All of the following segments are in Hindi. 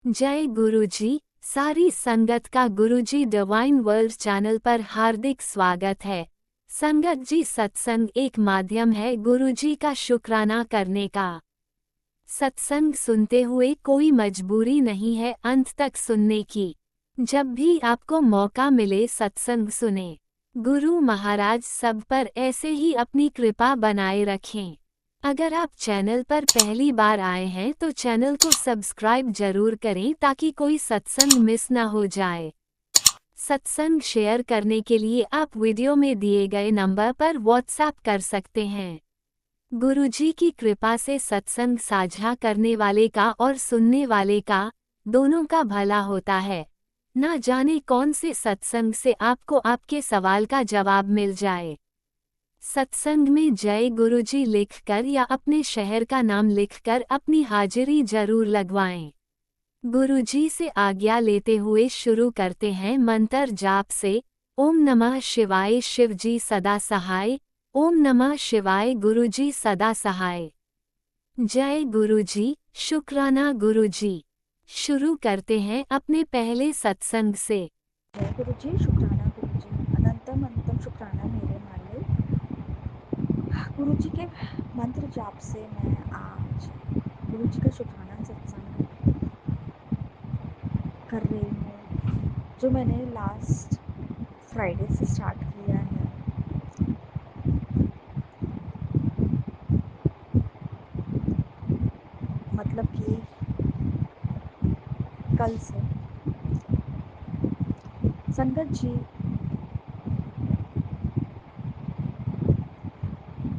जय गुरुजी। सारी संगत का गुरुजी डिवाइन वर्ल्ड चैनल पर हार्दिक स्वागत है। संगत जी, सत्संग एक माध्यम है गुरुजी का शुक्राना करने का। सत्संग सुनते हुए कोई मजबूरी नहीं है अंत तक सुनने की। जब भी आपको मौका मिले सत्संग सुने। गुरु महाराज सब पर ऐसे ही अपनी कृपा बनाए रखें। अगर आप चैनल पर पहली बार आए हैं तो चैनल को सब्सक्राइब जरूर करें ताकि कोई सत्संग मिस ना हो जाए। सत्संग शेयर करने के लिए आप वीडियो में दिए गए नंबर पर व्हाट्सएप कर सकते हैं। गुरुजी की कृपा से सत्संग साझा करने वाले का और सुनने वाले का दोनों का भला होता है। ना जाने कौन से सत्संग से आपको आपके सवाल का जवाब मिल जाए। सत्संग में जय गुरुजी लिखकर या अपने शहर का नाम लिखकर अपनी हाजिरी जरूर लगवाएं। गुरुजी से आज्ञा लेते हुए शुरू करते हैं मंत्र जाप से। ओम नमः शिवाय शिवजी सदा सहाय। ओम नमः शिवाय गुरुजी सदा सहाय। जय गुरुजी, शुक्राना गुरुजी। शुरू करते हैं अपने पहले सत्संग से। जय गुरुजी, शुक्राना गुरुजी, अनंतम अनंतम शुक्राना मेरे मालिक। गुरुजी के मंत्र जाप से मैं आज गुरुजी का शुक्राना सत्संग कर रही हूँ, जो मैंने लास्ट फ्राइडे से स्टार्ट किया है। मतलब कि कल से। संगत जी,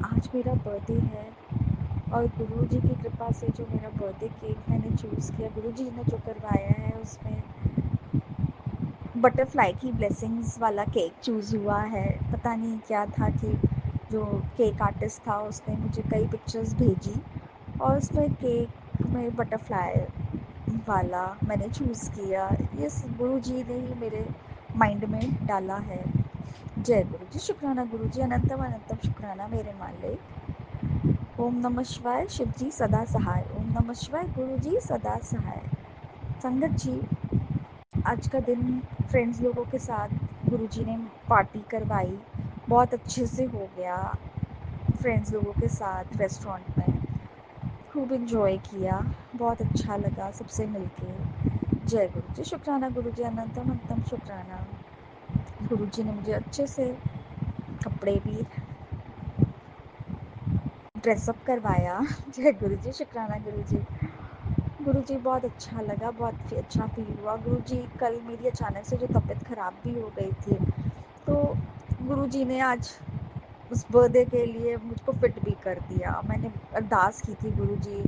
आज मेरा बर्थडे है और गुरुजी की कृपा से जो मेरा बर्थडे केक मैंने चूज़ किया, गुरुजी ने जो करवाया है उसमें बटरफ्लाई की ब्लेसिंग्स वाला केक चूज़ हुआ है। पता नहीं क्या था कि जो केक आर्टिस्ट था उसने मुझे कई पिक्चर्स भेजी और उसमें केक में बटरफ्लाई वाला मैंने चूज़ किया। ये गुरु जी ने ही मेरे माइंड में डाला है। जय गुरु जी, शुक्राना गुरु जी, अनंतम अनंतम शुक्राना मेरे मालिक। ओम नमः शिवाय शिव जी सदा सहाय। ओम नमः शिवाय गुरु जी सदा सहाय। संगत जी, आज का दिन फ्रेंड्स लोगों के साथ गुरुजी ने पार्टी करवाई, बहुत अच्छे से हो गया। फ्रेंड्स लोगों के साथ रेस्टोरेंट में खूब इन्जॉय किया, बहुत अच्छा लगा सबसे मिलके। जय गुरु जी, शुक्राना गुरु जी, अनंतम अनंतम शुक्राना। गुरु जी ने मुझे अच्छे से कपड़े भी ड्रेसअप करवाया। जय गुरु जी, शुक्राना गुरु जी। गुरु जी, बहुत अच्छा लगा, बहुत अच्छा फील हुआ। गुरु जी, कल मेरी अचानक से जो तबीयत ख़राब भी हो गई थी, तो गुरु जी ने आज उस बर्थडे के लिए मुझको फिट भी कर दिया। मैंने अरदास की थी, गुरु जी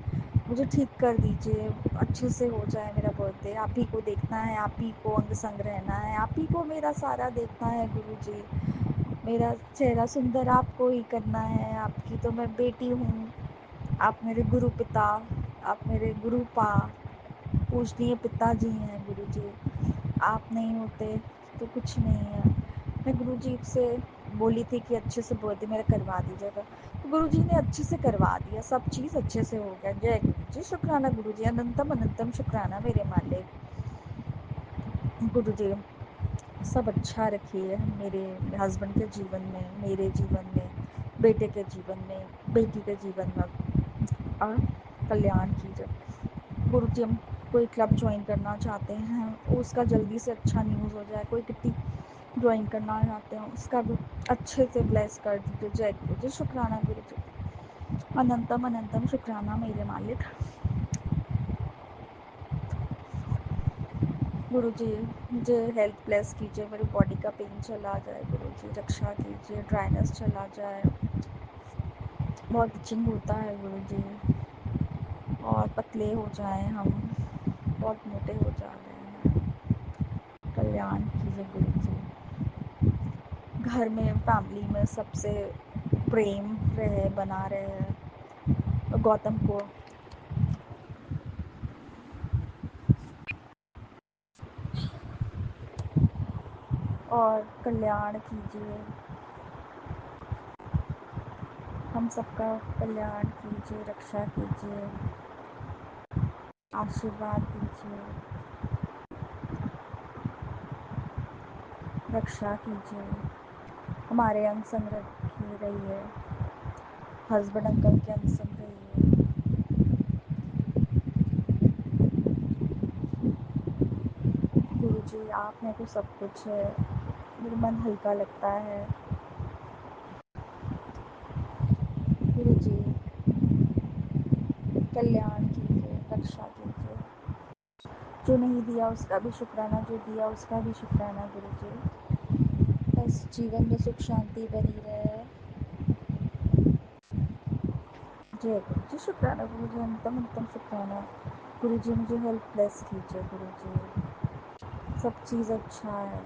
मुझे ठीक कर दीजिए, अच्छे से हो जाए मेरा बर्थडे। आप ही को देखना है, आप ही को अंग संग रहना है, आप ही को मेरा सारा देखना है गुरु जी। मेरा चेहरा सुंदर आपको ही करना है, आपकी तो मैं बेटी हूँ। आप मेरे गुरु पिता, आप मेरे गुरुपा, पूजनीय पिताजी हैं गुरु जी। आप नहीं होते तो कुछ नहीं है। मैं गुरु जी से बोली थी कि अच्छे से बर्थडे मेरा करवा दीजिएगा, तो गुरु जी ने अच्छे से करवा दिया, सब चीज़ अच्छे से हो गया। जय गुरु जी, शुक्राना गुरु जी, अनंतम अनंतम शुक्राना मेरे मालिक। गुरु जी सब अच्छा रखिए मेरे हस्बैंड के जीवन में, मेरे जीवन में, बेटे के जीवन में, बेटी के जीवन में, और कल्याण कीजिए। गुरु जी, हम कोई क्लब ज्वाइन करना चाहते हैं, उसका जल्दी से अच्छा न्यूज़ हो जाए। कोई किटी ज्वाइन करना चाहते हैं, उसका भी अच्छे से ब्लेस कर दीजिए। जय गुरु जी, शुक्राना गुरु जी, अनंतम अनंतम शुक्राना मेरे मालिक। गुरु जी, मुझे हेल्थ ब्लेस कीजिए, मेरी बॉडी का पेन चला जाए। गुरु जी, रक्षा कीजिए, ड्राइनेस चला जाए। बहुत इचिंग होता है गुरु जी, और पतले हो जाएं हम, बहुत मोटे हो जा रहे हैं। कल्याण कीजिए गुरु जी। घर में, फैमिली में सबसे प्रेम रहे, बना रहे। गौतम को और कल्याण कीजिए, हम सबका कल्याण कीजिए, रक्षा कीजिए, आशीर्वाद दीजिए। रक्षा कीजिए, हमारे अंग संग रहिए, हस्बैंड अंकल के अंग संग रहिए। गुरु जी आप हैं तो सब कुछ है, मेरा मन हल्का लगता है। गुरु जी कल्याण कीजिए, रक्षा कीजिए, जो नहीं दिया उसका भी शुक्राना, जो दिया उसका भी शुक्राना। गुरु जी बस जीवन में सुख शांति बनी रहे। जय गुरु जी, शुक्राना गुरु जी, अंतम अंतम शुक्राना। गुरु जी मुझे हेल्प ब्लेस कीजिए। गुरु जी सब चीज़ अच्छा है,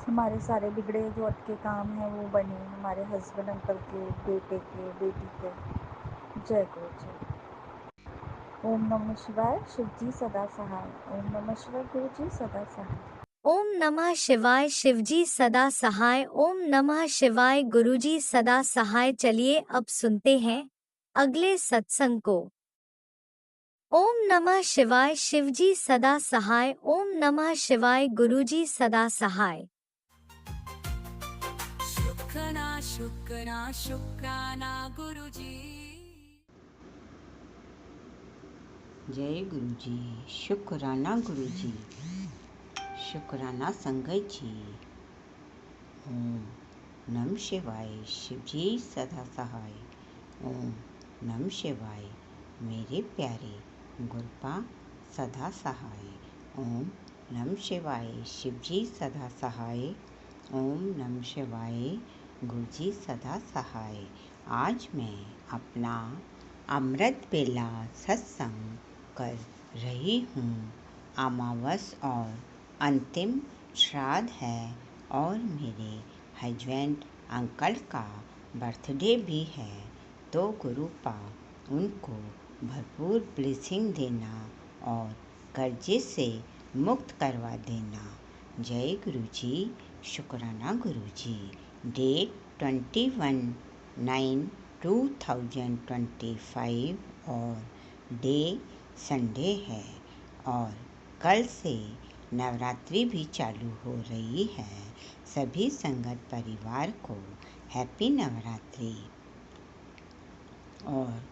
हमारे सारे बिगड़े जो अटके काम हैं वो बने, हमारे हस्बैंड अंकल के, बेटे के, बेटी के। जय गुरु जी। ओम नमः शिवाय, शिव जी सदा सहाय। ओम नमः शिवाय, गुरु जी सदा सहाय। ओम नमः शिवाय, शिवजी सदा सहाय। ओम नमः शिवाय, गुरुजी सदा सहाय। चलिए अब सुनते हैं अगले सत्संग को। ओम नमः शिवाय, शिवजी सदा सहाय। ओम नमः शिवाय, गुरुजी सदा सहाय। शुक्राना शुक्राना शुक्राना गुरुजी। जय गुरुजी, शुक्राना गुरुजी, शुक्राना संगत जी। ओम नमः शिवाय, शिवजी सदा सहाय। ओम नमः शिवाय, मेरे प्यारे गुरुपा सदा सहाय। ओम नमः शिवाय, शिवजी सदा सहाय। ओम नमः शिवाय, गुरुजी सदा सहाय। आज मैं अपना अमृत बेला सत्संग कर रही हूँ। अमावस और अंतिम श्राद्ध है और मेरे हस्बैंड अंकल का बर्थडे भी है, तो गुरुपा उनको भरपूर ब्लेसिंग देना और कर्जे से मुक्त करवा देना। जय गुरुजी, शुक्राना गुरुजी। डेट 21/9/2025 और डे संडे है और कल से नवरात्रि भी चालू हो रही है। सभी संगत परिवार को हैप्पी नवरात्रि और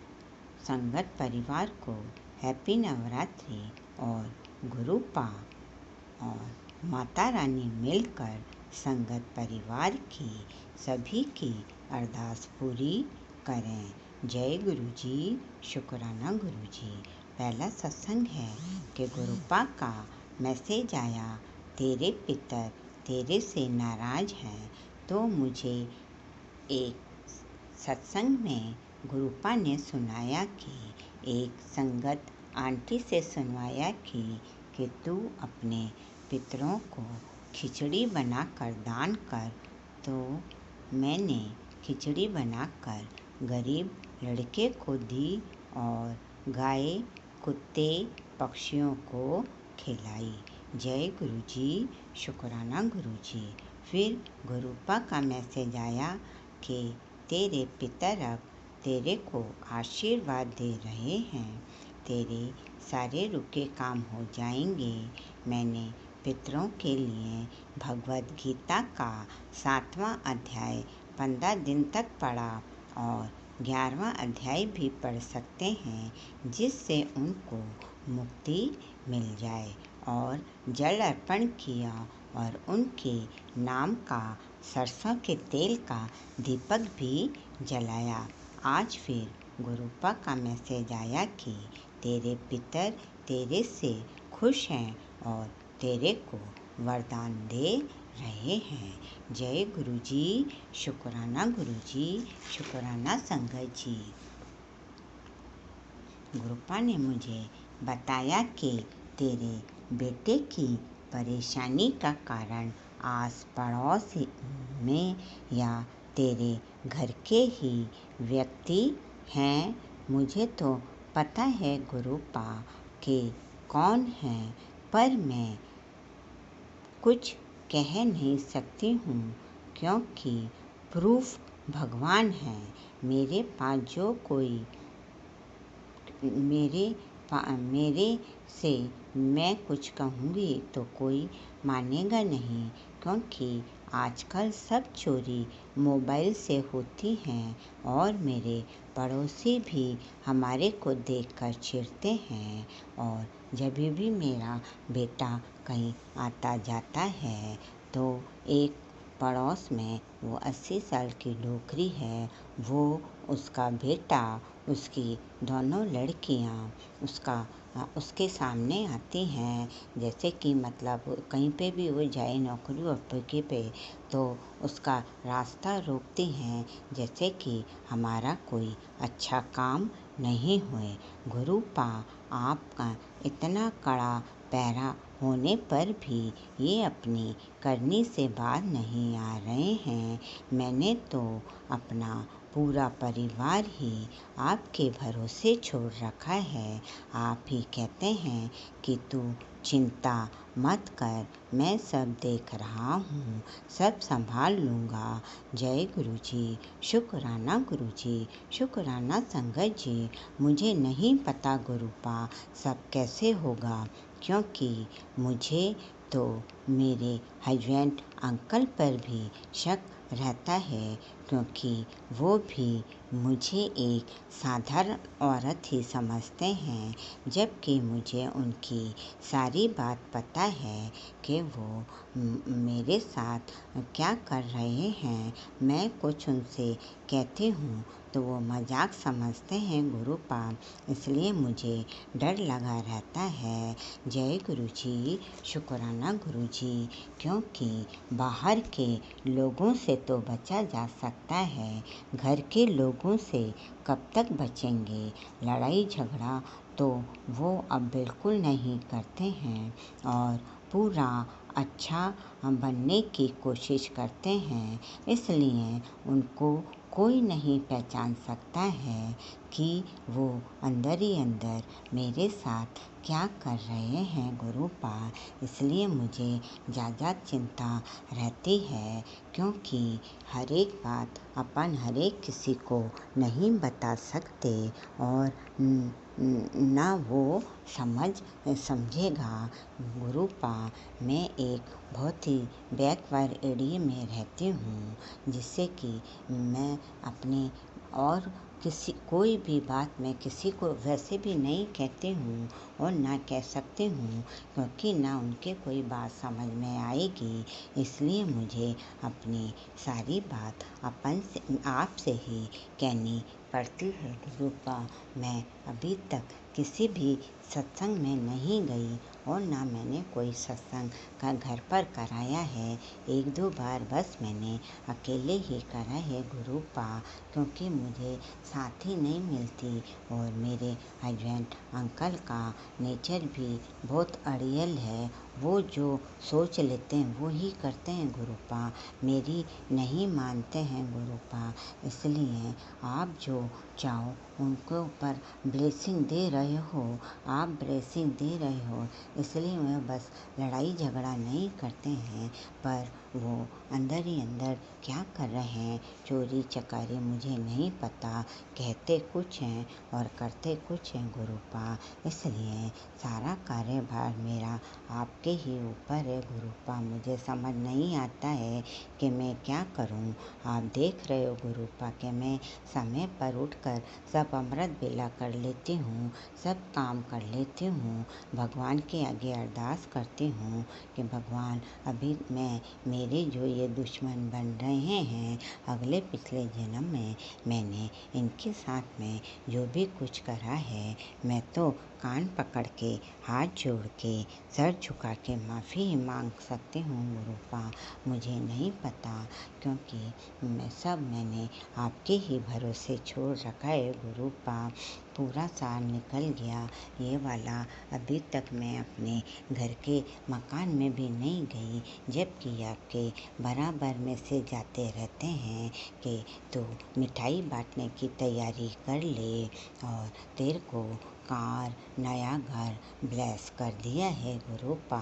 संगत परिवार को हैप्पी नवरात्रि और गुरुपा और माता रानी मिलकर संगत परिवार की सभी की अरदास पूरी करें। जय गुरुजी, शुक्राना गुरुजी। पहला सत्संग है कि गुरुपा का मैसेज आया, तेरे पितर तेरे से नाराज़ हैं। तो मुझे एक सत्संग में गुरुपा ने सुनाया कि एक संगत आंटी से सुनवाया कि तू अपने पितरों को खिचड़ी बनाकर दान कर। तो मैंने खिचड़ी बनाकर गरीब लड़के को दी और गाय, कुत्ते, पक्षियों को खिलाई। जय गुरुजी, शुक्राना गुरुजी। फिर गुरुपा का मैसेज आया कि तेरे पितर अब तेरे को आशीर्वाद दे रहे हैं, तेरे सारे रुके काम हो जाएंगे। मैंने पितरों के लिए भगवद गीता का 7वां अध्याय 15 दिन तक पढ़ा और 11वां अध्याय भी पढ़ सकते हैं, जिससे उनको मुक्ति मिल जाए। और जल अर्पण किया और उनके नाम का सरसों के तेल का दीपक भी जलाया। आज फिर गुरुपा का मैसेज आया कि तेरे पितर तेरे से खुश हैं और तेरे को वरदान दे रहे हैं। जय गुरुजी, शुक्राना गुरुजी, शुक्राना संगत जी। गुरुपा ने मुझे बताया कि तेरे बेटे की परेशानी का कारण आस पड़ोस में या तेरे घर के ही व्यक्ति हैं। मुझे तो पता है गुरुपा कि कौन है, पर मैं कुछ कह नहीं सकती हूँ क्योंकि प्रूफ भगवान है। मेरे पास जो कोई मेरे से मैं कुछ कहूँगी तो कोई मानेगा नहीं, क्योंकि आजकल सब चोरी मोबाइल से होती हैं और मेरे पड़ोसी भी हमारे को देखकर चिढ़ते हैं। और जब भी मेरा बेटा कहीं आता जाता है तो एक पड़ोस में वो 80 साल की डोकरी है, वो उसका बेटा, उसकी दोनों लड़कियाँ उसके सामने आती हैं। जैसे कि मतलब कहीं पे भी वो जाए नौकरी वोकरी पे तो उसका रास्ता रोकती हैं, जैसे कि हमारा कोई अच्छा काम नहीं हुए। गुरुपा, आपका इतना कड़ा पैरा होने पर भी ये अपनी करनी से बाहर नहीं आ रहे हैं। मैंने तो अपना पूरा परिवार ही आपके भरोसे छोड़ रखा है। आप ही कहते हैं कि तू चिंता मत कर, मैं सब देख रहा हूँ, सब संभाल लूँगा। जय गुरु जी, शुक्राना गुरु जी, शुक्राना संगत जी। मुझे नहीं पता गुरुपा सब कैसे होगा, क्योंकि मुझे तो मेरे हस्बैंड अंकल पर भी शक रहता है, क्योंकि वो भी मुझे एक साधारण औरत ही समझते हैं, जबकि मुझे उनकी सारी बात पता है कि वो मेरे साथ क्या कर रहे हैं। मैं कुछ उनसे कहती हूँ तो वो मजाक समझते हैं गुरुपा, इसलिए मुझे डर लगा रहता है। जय गुरु जी, शुक्राना गुरु जी, क्योंकि बाहर के लोगों से तो बचा जा सकता है, घर के लोगों से कब तक बचेंगे। लड़ाई झगड़ा तो वो अब बिल्कुल नहीं करते हैं और पूरा अच्छा बनने की कोशिश करते हैं, इसलिए उनको कोई नहीं पहचान सकता है कि वो अंदर ही अंदर मेरे साथ क्या कर रहे हैं गुरुपा। इसलिए मुझे ज़्यादा चिंता रहती है, क्योंकि हर एक बात अपन हर एक किसी को नहीं बता सकते और ना वो समझेगा। गुरुपा, मैं एक बहुत ही बैकवर्ड एरिया में रहती हूँ, जिससे कि मैं अपने और कोई भी बात मैं किसी को वैसे भी नहीं कहती हूँ और ना कह सकती हूँ, क्योंकि ना उनके कोई बात समझ में आएगी। इसलिए मुझे अपनी सारी बात आपसे ही कहनी पड़ती है गुरुपा। मैं अभी तक किसी भी सत्संग में नहीं गई और ना मैंने कोई सत्संग का घर पर कराया है। 1-2 बार बस मैंने अकेले ही करा है गुरुपा, क्योंकि मुझे साथी नहीं मिलती और मेरे हस्बैंड अंकल का नेचर भी बहुत अड़ियल है। वो जो सोच लेते हैं वो ही करते हैं गुरुपा, मेरी नहीं मानते हैं गुरुपा। इसलिए आप जो चाहो उनके ऊपर ब्लेसिंग दे रहे हो, आप ब्लेसिंग दे रहे हो, इसलिए वो बस लड़ाई झगड़ा नहीं करते हैं, पर वो अंदर ही अंदर क्या कर रहे हैं, चोरी चकारी मुझे नहीं पता, कहते कुछ हैं और करते कुछ हैं गुरुपा। इसलिए सारा कार्यभार मेरा आपके ही ऊपर है गुरुपा। मुझे समझ नहीं आता है कि मैं क्या करूं। आप देख रहे हो गुरुपा कि मैं समय पर उठकर सब अमृत बेला कर लेती हूँ, सब काम कर लेती हूँ, भगवान के आगे अरदास करती हूँ कि भगवान अभी मेरे जो ये दुश्मन बन रहे हैं, अगले पिछले जन्म में मैंने इनके साथ में जो भी कुछ करा है, मैं तो कान पकड़ के हाथ जोड़ के सर झुका के माफ़ी मांग सकती हूँ गुरुपा। मुझे नहीं पता, क्योंकि मैंने आपके ही भरोसे छोड़ रखा है गुरुपा। पूरा साल निकल गया ये वाला, अभी तक मैं अपने घर के मकान में भी नहीं गई, जबकि आपके बराबर मैसेज जाते रहते हैं कि तू मिठाई बांटने की तैयारी कर ले और तेरे को कार, नया घर ब्लेस कर दिया है गुरुपा।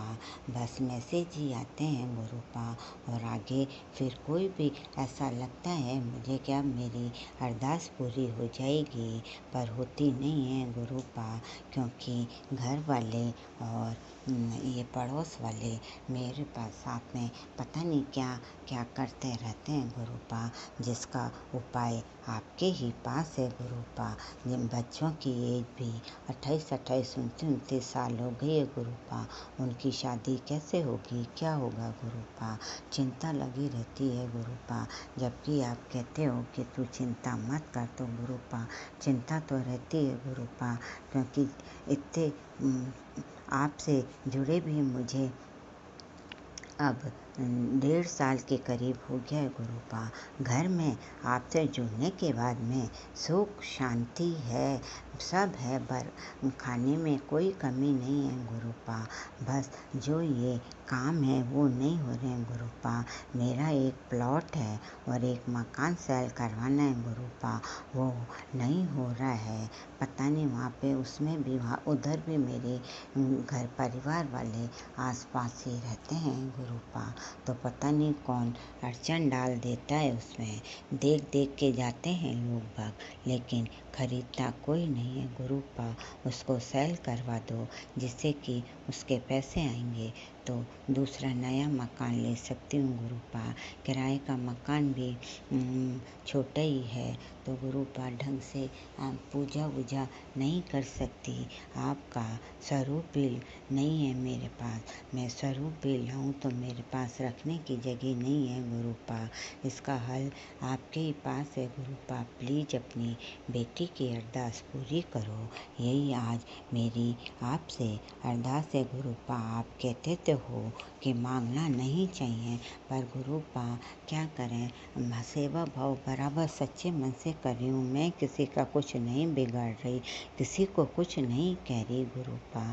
बस मैसेज ही आते हैं गुरुपा, और आगे फिर कोई भी ऐसा लगता है मुझे कि अब मेरी अरदास पूरी हो जाएगी, पर होती नहीं है गुरुपा, क्योंकि घर वाले और ये पड़ोस वाले मेरे पास साथ में पता नहीं क्या क्या करते रहते हैं गुरुपा, जिसका उपाय आपके ही पास है गुरुपा। जिन बच्चों की एज भी 28-28, 29-29 साल हो गई है गुरुपा, उनकी शादी कैसे होगी, क्या होगा गुरुपा, चिंता लगी रहती है गुरुपा। जबकि आप कहते हो कि तू चिंता मत कर, तो गुरुपा चिंता तो रहती है गुरुपा, क्योंकि इतने आपसे जुड़े भी मुझे अब 1.5 साल के करीब हो गया है गुरुपा। घर में आपसे जुड़ने के बाद में सुख शांति है, सब है, पर खाने में कोई कमी नहीं है गुरुपा। बस जो ये काम है वो नहीं हो रहे हैं गुरुपा। मेरा एक प्लॉट है और एक मकान सेल करवाना है गुरुपा, वो नहीं हो रहा है। पता नहीं वहाँ पे उसमें भी वहाँ उधर भी मेरे घर परिवार वाले आसपास ही रहते हैं गुरुपा, तो पता नहीं कौन अड़चन डाल देता है उसमें। देख देख के जाते हैं लोग बाग, लेकिन खरीदता कोई नहीं है गुरुपा। उसको सेल करवा दो, जिससे कि उसके पैसे आएंगे तो दूसरा नया मकान ले सकती हूँ गुरुपा। किराए का मकान भी छोटा ही है, तो गुरुपा ढंग से पूजा वूजा नहीं कर सकती। आपका स्वरूप भी नहीं है मेरे पास, मैं स्वरूप भी लाऊं तो मेरे पास रखने की जगह नहीं है गुरुपा। इसका हल आपके ही पास है गुरुपा। प्लीज अपनी बेटी की अरदास पूरी करो, यही आज मेरी आपसे अरदास है गुरुपा। आप कहते तो हो कि मांगना नहीं चाहिए, पर गुरुपा क्या करें, सेवा भाव बराबर सच्चे मन से कर रही हूँ मैं। किसी का कुछ नहीं बिगाड़ रही, किसी को कुछ नहीं कह रही गुरुपा,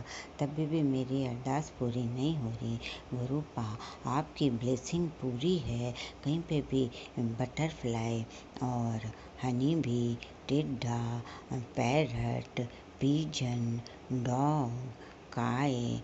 तभी भी मेरी अरदास पूरी नहीं हो रही गुरुपा। आपकी ब्लेसिंग पूरी है, कहीं पे भी बटरफ्लाई और हनी भी, टिड्डा, पैरट, पीजन, डॉग, गाय,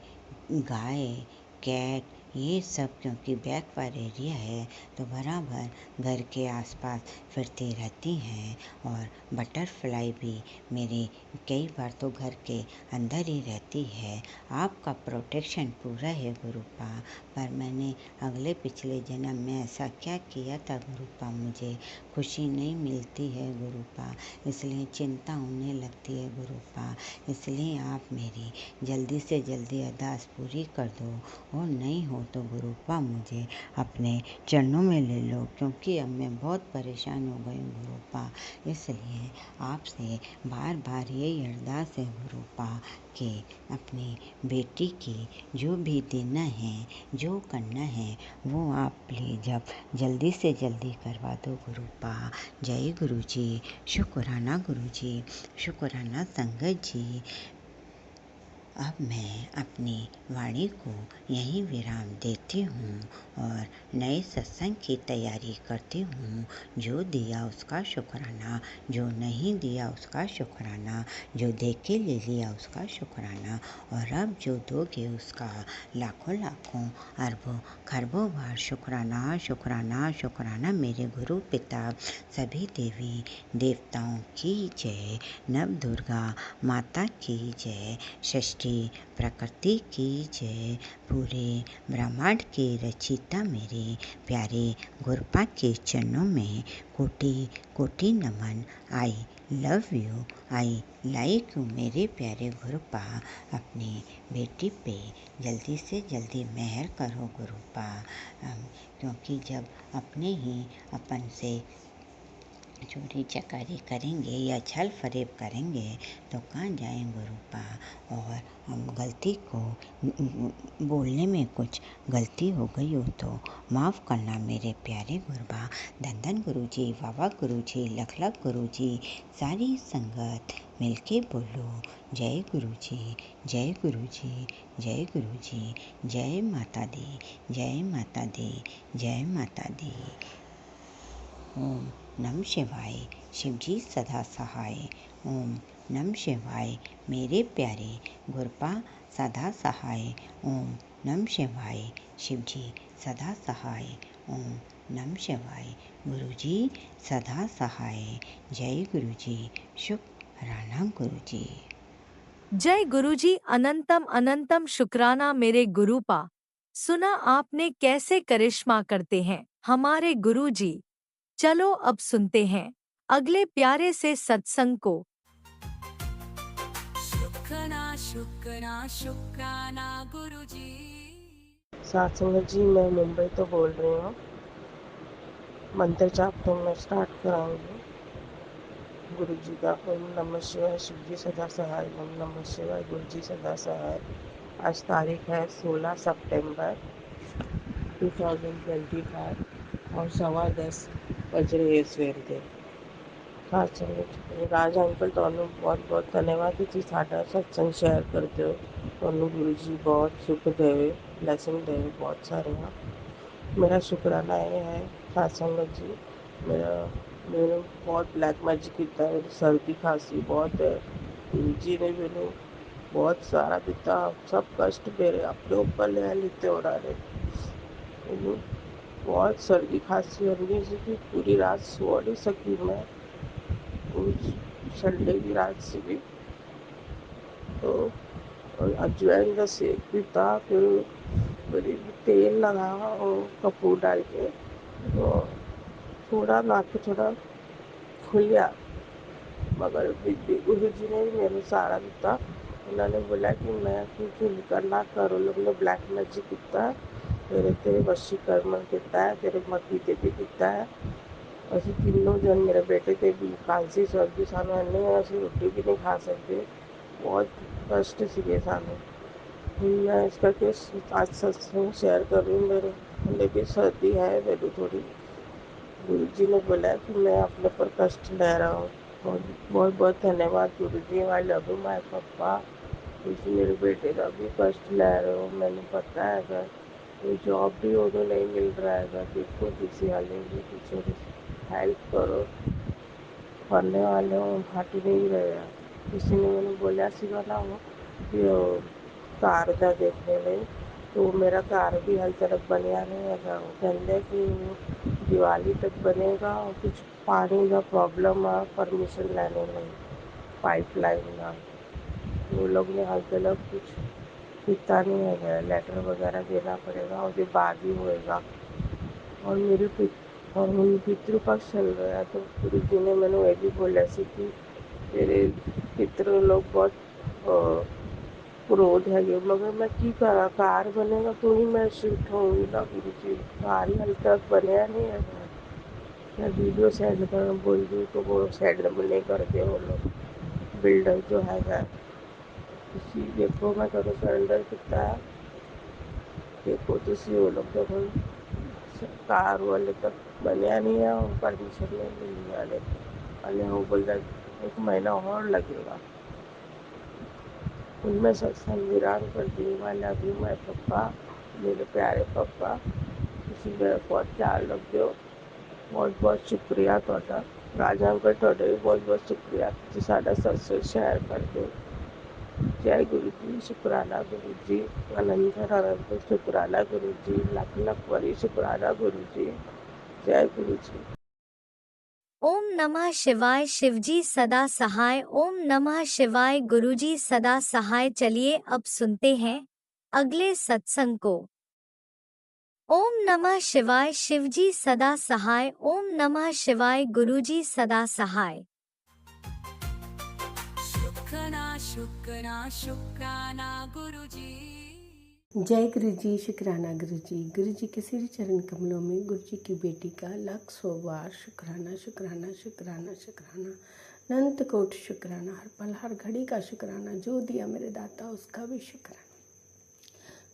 कैट, ये सब क्योंकि बैकवार एरिया है तो बराबर घर के आसपास फिरती रहती हैं। और बटरफ्लाई भी मेरे कई बार तो घर के अंदर ही रहती है। आपका प्रोटेक्शन पूरा है गुरुपा, पर मैंने अगले पिछले जन्म में ऐसा क्या किया था गुरुपा, मुझे खुशी नहीं मिलती है गुरुपा, इसलिए चिंता होने लगती है गुरुपा। इसलिए आप मेरी जल्दी से जल्दी अरदास पूरी कर दो, और नहीं हो तो गुरुपा मुझे अपने चरणों में ले लो, क्योंकि अब मैं बहुत परेशान हो गई हूँ गुरुपा। इसलिए आपसे बार बार यही अरदास है गुरुपा कि अपनी बेटी की जो भी देना है, जो करना है, वो आप प्लीज अब जल्दी से जल्दी करवा दो गुरुपा। जय गुरु जी, शुक्राना गुरु जी, शुक्राना संगत जी। अब मैं अपनी वाणी को यहीं विराम देती हूँ और नए सत्संग की तैयारी करती हूँ। जो दिया उसका शुक्राना, जो नहीं दिया उसका शुक्राना, जो दे के ले लिया उसका शुक्राना, और अब जो दोगे उसका लाखों लाखों अरबों खरबों बार शुक्राना शुक्राना शुक्राना। मेरे गुरु पिता सभी देवी देवताओं की जय, नव दुर्गा माता की जय, षष्ठी प्रकृति की जय, पूरे ब्रह्मांड के रचिता मेरे प्यारे गुरुपा के चरणों में कोटि कोटि नमन। I love you, I like you मेरे प्यारे गुरुपा। अपनी बेटी पे जल्दी से जल्दी मेहर करो गुरुपा, क्योंकि जब अपने ही अपन से चोरी चकारी करेंगे या छल फरेब करेंगे तो कहाँ जाएं गुरुपा। और हम गलती को बोलने में कुछ गलती हो गई हो तो माफ़ करना मेरे प्यारे गुरुपा। धन धन गुरु जी, वावा गुरु जी, लख लख गुरु जी, सारी संगत मिलके बोलो जय गुरु जी, जय गुरु जी, जय गुरु जी, जय माता दी, जय माता दी, जय माता दी। ओम नमः शिवाय, शिवजी सदा सहाय। ओम नम शिवाय। मेरे प्यारे गुरुपा सदा सहाय। ओम नम शिवाय। शिवजी सदा सहाय। ओम नम शिवाय। गुरुजी सदा सहाय। जय गुरुजी। शुक्राना गुरुजी। जय गुरुजी। अनंतम अनंतम शुक्राना मेरे गुरुपा। सुना आपने कैसे करिश्मा करते हैं हमारे गुरुजी। चलो अब सुनते हैं अगले प्यारे से सत्संग को। शुक्राना गुरुजी। साथ संगत जी, मैं मुंबई तो बोल रही हूँ। मंत्र जाप तो मैं स्टार्ट कराऊंगी गुरु जी का। ओम नमः शिवाय। शिव जी सदा सहाय। ओम नमः शिवाय। गुरु जी सदा सहाय। आज तारीख है 16 सितंबर 2025 और 10:15 बज रहे हैं सवेर के। साथ संगत राज अंकल ਤੁਹਾਨੂੰ ਬਹੁਤ ਧੰਨਵਾਦ ਤੁਸੀਂ ਸਾਡਾ ਸਤਸੰਗ ਸ਼ੇਅਰ ਕਰਦੇ ਹੋ। ਤੁਹਾਨੂੰ ਗੁਰੂ ਜੀ ਬਹੁਤ ਸੁਖ ਦੇਵੇ, ਬਲੈਸਿੰਗ ਦੇਵੇ ਬਹੁਤ ਸਾਰੀਆਂ। मेरा शुक्राना ये है साथ संगत जी, मैंने बहुत ब्लैक मैजिक किया। मेरी सर्दी खांसी बहुत है। गुरु जी ने मैंने बहुत सारा दिता। सब कष्ट मेरे अपने ऊपर ले लेते हो रहा है। बहुत सर्दी खांसी हो रही थी, पूरी रात सो नहीं सकी मैं। उस संडे की रात से भी तो अजवाइन का सेक भी था। फिर तेल लगा और कपूर डाल के तो थोड़ा नाक थोड़ा खुल गया। मगर गुरु जी ने भी मेरे सारा दिता। उन्होंने बोला कि मैं कुछ करना करो, लोग ने ब्लैक मैजिक किया तेरे ते वशीकरण किया है, तेरे मती ते भी किया है। ਅਸੀਂ तीनों जन मेरे बेटे ते भी खांसी सर्दी सानू इन्ने ਅਸੀਂ रोटी भी नहीं खा सकते। बहुत कष्ट सीगे सानू। मैं इस करके आज सत्संग शेयर कर रही हूँ। मेरे भी सर्दी है मेरी थोड़ी। गुरु जी ने बोला कि मैं अपने पर कष्ट ले रहा हूँ। बहुत बहुत धन्यवाद गुरु जी। आई लव यू माय पापा। तुम मेरे बेटे का भी कष्ट ले रहे हो, मैंने पता है। कोई जॉब भी उन्हें नहीं मिल रहा है। देखो किसी वाले भी कुछ हेल्प करो, पढ़ने वाले हो हट नहीं रहे। किसी ने मैंने बोला सीगा ना वो कि कार का देखने में, तो मेरा कार भी हाल तक बनया नहीं है। वो कहते कि दिवाली तक बनेगा और कुछ पानी का प्रॉब्लम है, परमिशन लेने में पाइपलाइन का। वो लोग ने हाल तक कुछ किया नहीं है। लेटर वगैरह देना पड़ेगा, उसके बाद ही होएगा। और मेरी पितृ पक्ष चल रहा है, तो गुरु जी ने मैंने ये भी बोला सी कि मेरे पितृ लोग बहुत क्रोध है। मगर मैं की करा, कार बनेगा तो ही मैं शिफ्ट होऊंगी ना गुरु जी। कार ही हाल तक बनया नहीं है। मैं वीडियो सेंड कर बोल दी तो वो सेंड नहीं करते वो लोग, बिल्डर जो है। इसी देखो मैं करो सरेंडर किया है। देखो तुसी वो लोग देखो कार वाले तक बनया नहीं है और परमिशन नहीं मिली वाले वाले वो बोल रहे 1 महीना और लगेगा। उनमें सत्संग विराम कर दी। मैं लव यू माय पप्पा, मेरे प्यारे पप्पा। तुसी मेरा बहुत ख्याल रखते हो। बहुत बहुत शुक्रिया ਤੁਹਾਡਾ। ਰਾਜਾ ਅੰਕਲ ਤੁਹਾਡਾ ਵੀ ਬਹੁਤ ਬਹੁਤ ਸ਼ੁਕਰੀਆ, ਤੁਸੀਂ ਸਾਡਾ ਸਤਸੰਗ ਸ਼ੇਅਰ ਕਰਦੇ ਹੋ। जय गुरु जी। शुक्राना गुरु जी। अनंत शुक्राना गुरु जी। लख लख वरी शुक्राना गुरु जी। जय गुरु जी। ओम नमः शिवाय। शिवजी सदा सहाय। ओम नमः शिवाय। गुरुजी सदा सहाय। चलिए अब सुनते हैं अगले सत्संग को। ओम नमः शिवाय। शिवजी सदा सहाय। ओम नमः शिवाय। गुरुजी सदा सहाय। शुक्राना गुरुजी। जय गुरु जी। शुक्राना गुरु जी। गुरु जी के श्री चरण कमलों में गुरु जी की बेटी का 100 बार शुक्राना शुक्राना शुक्राना शुक्राना, अनंत कोट शुक्राना। हर पल हर घड़ी का शुक्राना। जो दिया मेरे दाता उसका भी शुक्राना।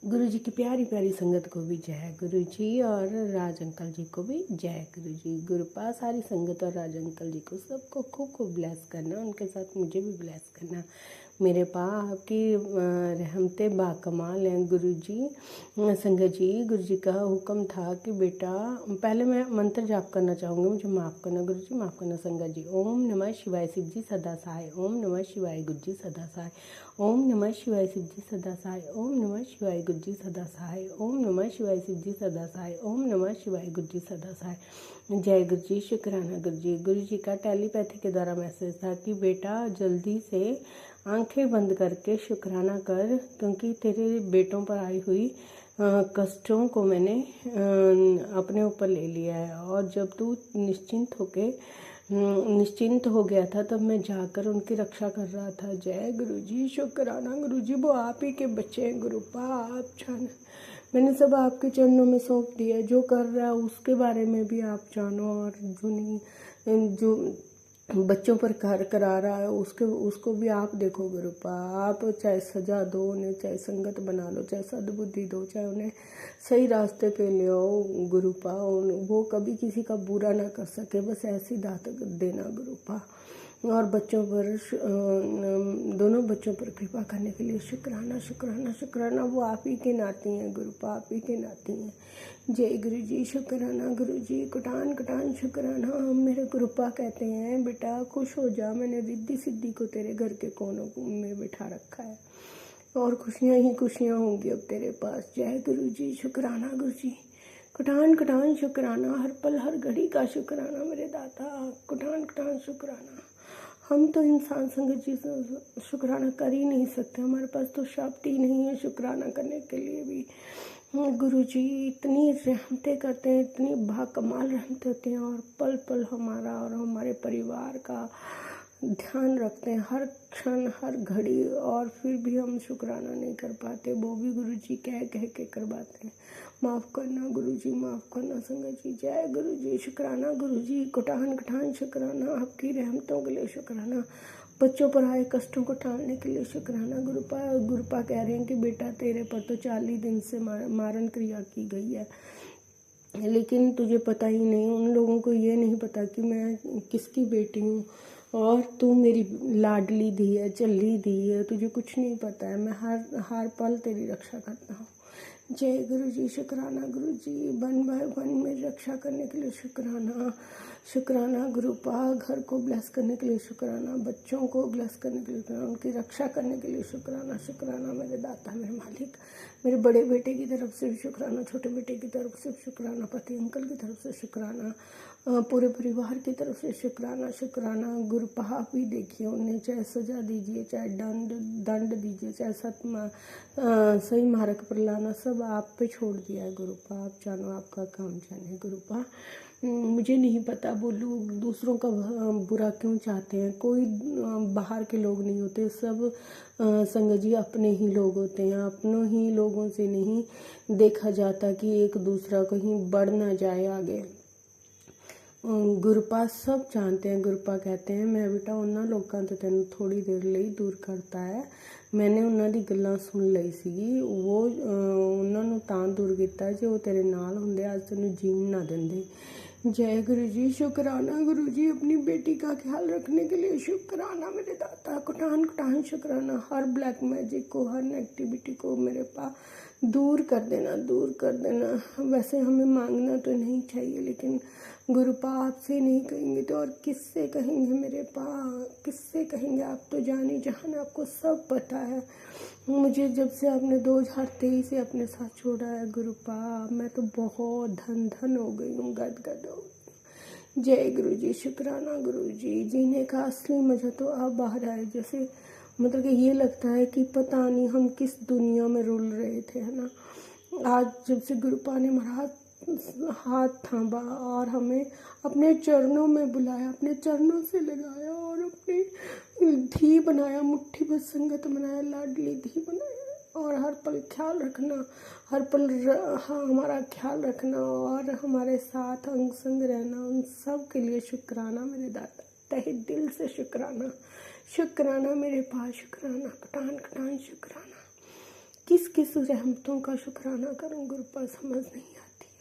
गुरु जी की प्यारी प्यारी संगत को भी जय गुरु जी, और राज अंकल जी को भी जय गुरु जी। गुरुपा सारी संगत और राज अंकल जी को सबको खूब खूब ब्लेस करना, उनके साथ मुझे भी ब्लेस करना। मेरे पा आपकी रहमते बाकमाल हैं गुरुजी। संगत जी, गुरुजी का हुक्म था कि बेटा, पहले मैं मंत्र जाप करना चाहूँगी, मुझे माफ़ करना गुरुजी, माफ़ करना संगत जी। ओम नमः शिवाय शिव जी सदा सहाय, ओम नमः शिवाय गुरुजी सदा सहाय, ओम नमः शिवाय शिव जी सदा सहाय, ओम नमः शिवाय गुरुजी सदा सहाय, ओम नमः शिवाय शिव जी सदा सहाय, ओम नमः शिवाय गुरुजी सदा सहाय। जय गुरुजी, शुक्राना गुरुजी। गुरुजी का टेलीपैथी के द्वारा मैसेज था कि बेटा जल्दी से आंखें बंद करके शुक्राना कर, क्योंकि तेरे बेटों पर आई हुई कष्टों को मैंने अपने ऊपर ले लिया है। और जब तू निश्चिंत हो गया था तब मैं जाकर उनकी रक्षा कर रहा था। जय गुरुजी, शुक्राना गुरुजी। वो आप ही के बच्चे हैं गुरुपा, आप जान, मैंने सब आपके चरणों में सौंप दिया। जो कर रहा है उसके बारे में भी आप जानो, और जो नहीं, जो बच्चों पर कार्य करा रहा है उसको भी आप देखो गुरुपा। आप चाहे सजा दो उन्हें, चाहे संगत बना लो, चाहे सद्बुद्धि दो, चाहे उन्हें सही रास्ते पे ले आओ गुरुपा। वो कभी किसी का बुरा ना कर सके, बस ऐसी दात देना गुरुपा। और बच्चों पर दोनों बच्चों पर कृपा करने के लिए शुक्राना शुक्राना शुक्राना। वो आप ही के नाती हैं गुरुपा, आप ही के नाती हैं। जय गुरु जी, शुक्राना गुरु जी, कुटान कुटान शुक्राना। मेरे गुरुपा कहते हैं बेटा खुश हो जा, मैंने रिद्धि सिद्धि को तेरे घर के कोनों में बिठा रखा है, और खुशियाँ ही खुशियाँ होंगी अब तेरे पास। जय गुरु जी, शुक्राना गुरु जी, कुटान कुटान शुक्राना। हर पल हर घड़ी का शुक्राना मेरे दाता, कुटान कुटान शुक्राना। हम तो इंसान संगत जी शुक्राना कर ही नहीं सकते, हमारे पास तो शब्द ही नहीं है शुक्राना करने के लिए भी। गुरु जी इतनी रहमतें करते हैं, इतनी बाकमाल रहमतें होती हैं, और पल पल हमारा और हमारे परिवार का ध्यान रखते हैं हर क्षण हर घड़ी, और फिर भी हम शुक्राना नहीं कर पाते। वो भी गुरु जी कह कह के करवाते हैं। माफ़ करना गुरु जी, माफ़ करना संगत जी। जय गुरु जी, शुक्राना गुरु जी, कुटान कुटान शुक्राना। आपकी रहमतों के लिए शुक्राना, बच्चों पर आए कष्टों को टालने के लिए शुक्राना गुरुपा। गुरुपा कह रहे हैं कि बेटा तेरे पर तो 40 दिन से मारण क्रिया की गई है, लेकिन तुझे पता ही नहीं, उन लोगों को ये नहीं पता कि मैं किसकी बेटी हूँ, और तू मेरी लाडली दी है, चल्ली दी है, तुझे कुछ नहीं पता है। मैं हर पल तेरी रक्षा करता हूँ। जय गुरु जी, शुक्राना गुरु जी। वन बाय वन मेरी रक्षा करने के लिए शुक्राना शुक्राना गुरुपा। घर को ब्लेस करने के लिए शुक्राना, बच्चों को ब्लेस करने के लिए शुक्राना, उनकी रक्षा करने के लिए शुक्राना शुक्राना। मेरे दाता, मेरे मालिक, मेरे बड़े बेटे की तरफ से भी शुक्राना, छोटे बेटे की तरफ से शुक्राना, पति अंकल की तरफ से शुक्राना, पूरे परिवार की तरफ से शुक्राना शुक्राना। गुरुपा आप भी देखिए, उन्हें चाहे सजा दीजिए, चाहे दंड दीजिए, चाहे सही मार्ग पर लाना, सब आप पे छोड़ दिया है गुरुपा। आप जानो, आपका काम जाने गुरुपा। मुझे नहीं पता वो लोग दूसरों का बुरा क्यों चाहते हैं। कोई बाहर के लोग नहीं होते, सब संगत जी अपने ही लोग होते हैं। अपनों ही लोगों से नहीं देखा जाता कि एक दूसरा कहीं बढ़ ना जाए आगे। गुरुपा सब जानते हैं। गुरुपा कहते हैं मैं बेटा उन्होंने लोगों तो तेन थोड़ी देर ਲਈ दूर करता है। मैंने ਉਹਨਾਂ ਦੀ ਗੱਲਾਂ ਸੁਣ ਲਈ ਸੀ, ਉਹ ਉਹਨਾਂ ਨੂੰ ਤਾਂ ਦੂਰ ਕੀਤਾ ਜੇ ਉਹ ਤੇਰੇ ਨਾਲ ਹੁੰਦੇ ਅੱਜ ਤੈਨੂੰ ਜੀਣ ਨਾ ਦਿੰਦੇ। जय गुरु जी, शुक्राना गुरु जी। अपनी बेटी का ख्याल रखने के लिए शुक्राना मेरे दाता, कुटान कुटान शुक्राना। हर ब्लैक मैजिक को, हर नेगेटिविटी को मेरे पास दूर कर देना, दूर कर देना। वैसे हमें मांगना तो नहीं चाहिए, लेकिन गुरुपा आपसे नहीं कहेंगे तो और किससे कहेंगे मेरे पा, किससे कहेंगे। आप तो जाने जहान, आपको सब पता है। मुझे जब से आपने 2023 से अपने साथ छोड़ा है गुरुपा, मैं तो बहुत धन हो गई हूँ, गदगद हो गई। जय गुरु जी, शुक्राना गुरु जी। जीने का असली मजा तो अब बाहर आए, जैसे मतलब कि ये लगता है कि पता नहीं हम किस दुनिया में रुल रहे थे, है ना। आज जब से गुरुपा ने हमारा हाथ थामा और हमें अपने चरणों में बुलाया, अपने चरणों से लगाया और अपनी धी बनाया, मुट्ठी भर संगत बनाया, लाडली धी बनाया। और हर पल ख्याल रखना, हर पल हमारा ख्याल रखना और हमारे साथ अंग संग रहना, उन सब के लिए शुक्राना मेरे दाता, तहे दिल से शुक्राना शुक्राना मेरे पास, शुक्राना कटान कटान शुक्राना। किस किस रहमतों का शुक्राना करूं गुरुपा, समझ नहीं आती है।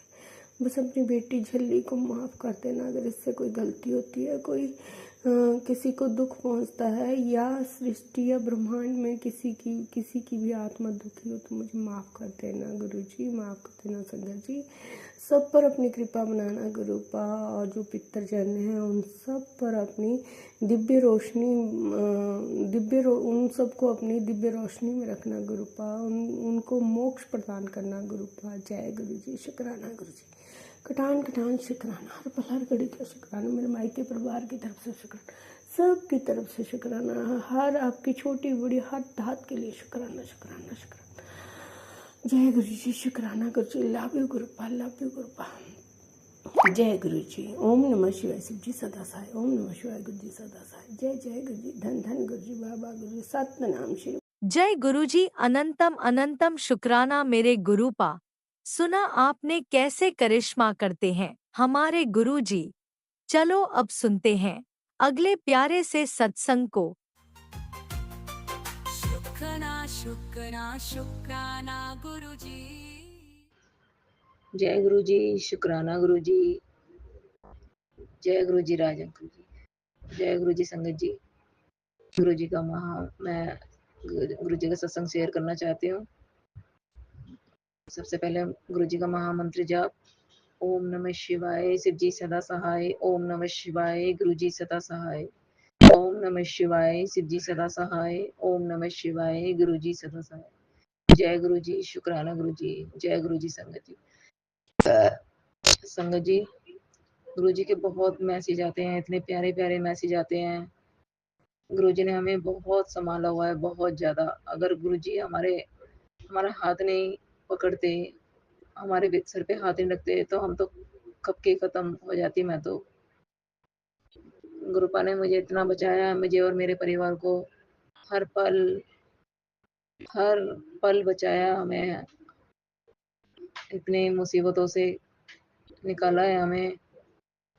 बस अपनी बेटी झल्ली को माफ़ कर देना, अगर इससे कोई गलती होती है, कोई किसी को दुख पहुंचता है या सृष्टि या ब्रह्मांड में किसी की भी आत्मा दुखी हो तो मुझे माफ़ कर देना गुरुजी, माफ़ कर देना संगत जी। सब पर अपनी कृपा बनाना गुरुपा, और जो पितरजन हैं उन सब पर अपनी दिव्य रोशनी उन सबको अपनी दिव्य रोशनी में रखना गुरुपा, उनको मोक्ष प्रदान करना गुरुपा। जय गुरुजी, शुक्राना गुरुजी। कटान कटान शुक्राना, हर पल हर घड़ी का शुक्राना, मेरे मायके परिवार की तरफ से शुक्राना, सबकी तरफ से शुक्राना, हर आपकी छोटी बड़ी हर धात के लिए शुक्राना शुक्राना शुक्राना। जय गुरु जी, शुक्राना गुरु जी, love you Gurupa, love you Gurupa. जय गुरु जी, ओम नमः शिवाय, शिव जी सदा सहाय, ओम नमः शिवाय, गुरु जी सदा सहाय। जय जय गुरु जी, धन धन गुरु जी, बाबा गुरु जी, सतनाम श्री। जय गुरुजी, अनंतम अनंतम शुक्राना मेरे गुरुपा। सुना आपने कैसे करिश्मा करते हैं हमारे गुरुजी। चलो अब सुनते हैं अगले प्यारे से सत्संग को। शुक्राना शुक्राना शुक्राना गुरुजी। जय गुरु जी, शुक्राना गुरु जी। जय गुरु जी, राज अंकुल जी। जय गुरु जी, संगत जी। गुरु जी का मैं गुरु जी का सत्संग शेयर करना चाहती हूँ। सबसे पहले गुरु जी का महामंत्र जाप। ओम नमः शिवाय, शिव जी सदा सहाय। ओम नमः शिवाय, गुरु जी सदा सहाय। ओम नमः शिवाय, शिव जी सदा सहाय। ओम नमः शिवाय, गुरु जी सदा सहाय। जय गुरु जी, शुक्राना गुरु जी। जय गुरु जी, संगत जी। संगत जी, गुरु जी के बहुत मैसेज आते हैं, इतने प्यारे प्यारे मैसेज आते हैं। गुरु जी ने हमें बहुत संभाला हुआ है, बहुत ज्यादा। अगर गुरु जी हमारा हाथ नहीं पकड़ते, हमारे सर पे हाथ नहीं रखते तो हम तो कब के खत्म हो जाती। मैं तो गुरुपा ने मुझे इतना बचाया, मुझे और मेरे परिवार को हर पल बचाया। हमें इतनी मुसीबतों से निकाला है हमें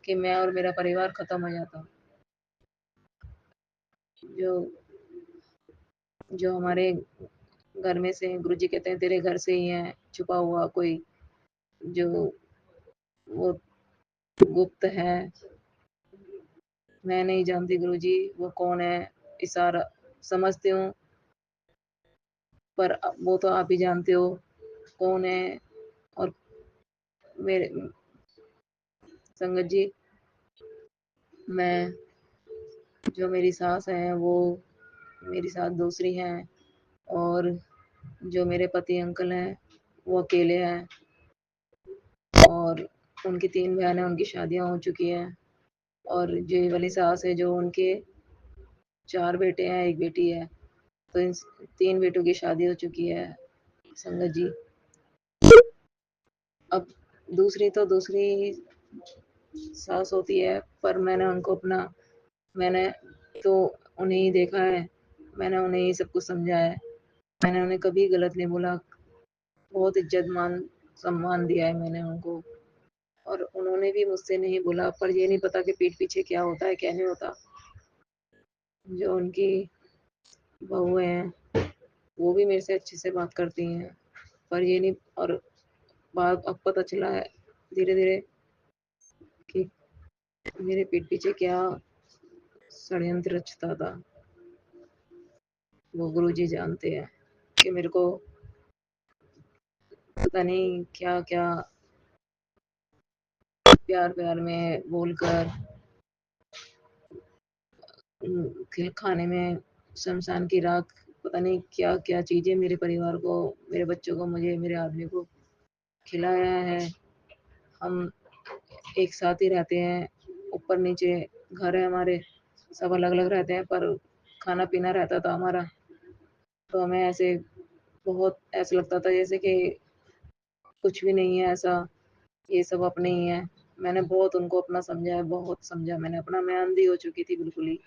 कि मैं और मेरा परिवार खत्म हो जाता। जो जो हमारे घर में से गुरुजी कहते हैं तेरे घर से ही है छुपा हुआ कोई, जो वो गुप्त है। मैं नहीं जानती गुरुजी वो कौन है, इशारा समझती हूँ, पर वो तो आप ही जानते हो कौन है। और मेरे संगत जी, मैं जो मेरी सास है वो मेरी सास दूसरी है, और जो मेरे पति अंकल हैं वो अकेले हैं, और उनकी 3 बहनें, उनकी शादियां हो चुकी हैं। और जो ये वाली सास है जो उनके 4 बेटे हैं, 1 बेटी है, तो इन 3 बेटों की शादी हो चुकी है संगत जी। अब दूसरी सास होती है, पर मैंने तो उन्हें ही देखा है, मैंने उन्हें ही सब कुछ समझा है। मैंने उन्हें कभी गलत नहीं बोला, बहुत इज्जत मान सम्मान दिया है मैंने उनको, और उन्होंने भी मुझसे नहीं बोला। पर ये नहीं पता कि पीठ पीछे क्या होता है क्या नहीं होता। जो उनकी बहू हैं वो भी मेरे से अच्छे से बात करती हैं, पर ये नहीं, और बात अब पता चला है धीरे धीरे कि मेरे पीठ पीछे क्या षड्यंत्र रचता था। वो गुरुजी जानते हैं कि मेरे को पता नहीं क्या क्या प्यार प्यार में बोलकर खाने में शमशान की राख, पता नहीं क्या क्या चीजें मेरे परिवार को, मेरे बच्चों को, मुझे, मेरे आदमी को खिलाया है। हम एक साथ ही रहते हैं, ऊपर नीचे घर है हमारे, सब अलग अलग रहते हैं, पर खाना पीना रहता था हमारा। तो हमें बहुत ऐसा लगता था जैसे कि कुछ भी नहीं है ऐसा, ये सब अपने ही है। मैंने बहुत उनको अपना समझा है, बहुत समझा मैंने अपना। मैं अंधी हो चुकी थी बिल्कुल ही।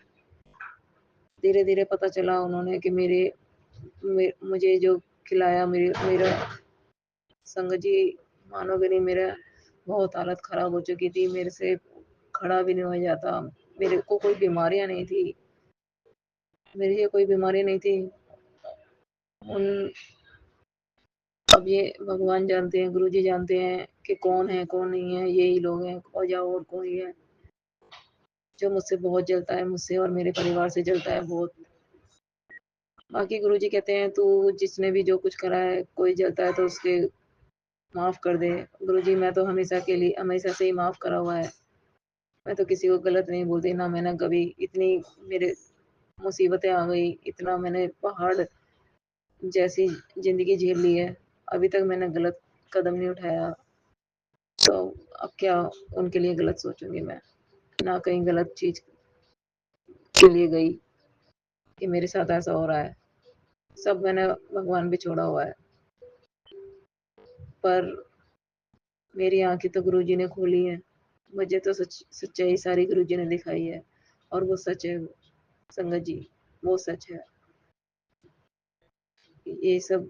धीरे धीरे पता चला उन्होंने कि मुझे जो खिलाया, मेरा संग जी मानोगे नहीं, मेरा बहुत हालत खराब हो चुकी थी, मेरे से खड़ा भी नहीं हो जाता। मेरे को कोई बीमारियां नहीं थी, मेरी ये कोई बीमारी नहीं थी। उन अब ये भगवान जानते हैं, गुरु जी जानते हैं कि कौन है कौन नहीं है, यही लोग हैं, और जाओ और कोई है। जो मुझसे बहुत जलता है, मुझसे और मेरे परिवार से जलता है बहुत। बाकी गुरुजी कहते हैं तू जिसने भी जो कुछ करा है, कोई जलता है तो उसके माफ कर दे। गुरुजी मैं तो हमेशा से ही माफ करा हुआ है। मैं तो किसी को गलत नहीं बोलती, ना मैंने कभी इतनी मेरे मुसीबतें आ गई, इतना मैंने पहाड़ जैसी जिंदगी झेल ली है, अभी तक मैंने गलत कदम नहीं उठाया। तो अब क्या उनके लिए गलत सोचूंगी मैं, ना कहीं गलत चीज के लिए गई कि मेरे साथ ऐसा हो रहा है। सब मैंने भगवान पे छोड़ा हुआ है, पर मेरी आंखें तो गुरुजी ने खोली है। मुझे तो सच्चाई सारी गुरुजी ने दिखाई है, और वो सच है संगत जी, वो सच है। ये सब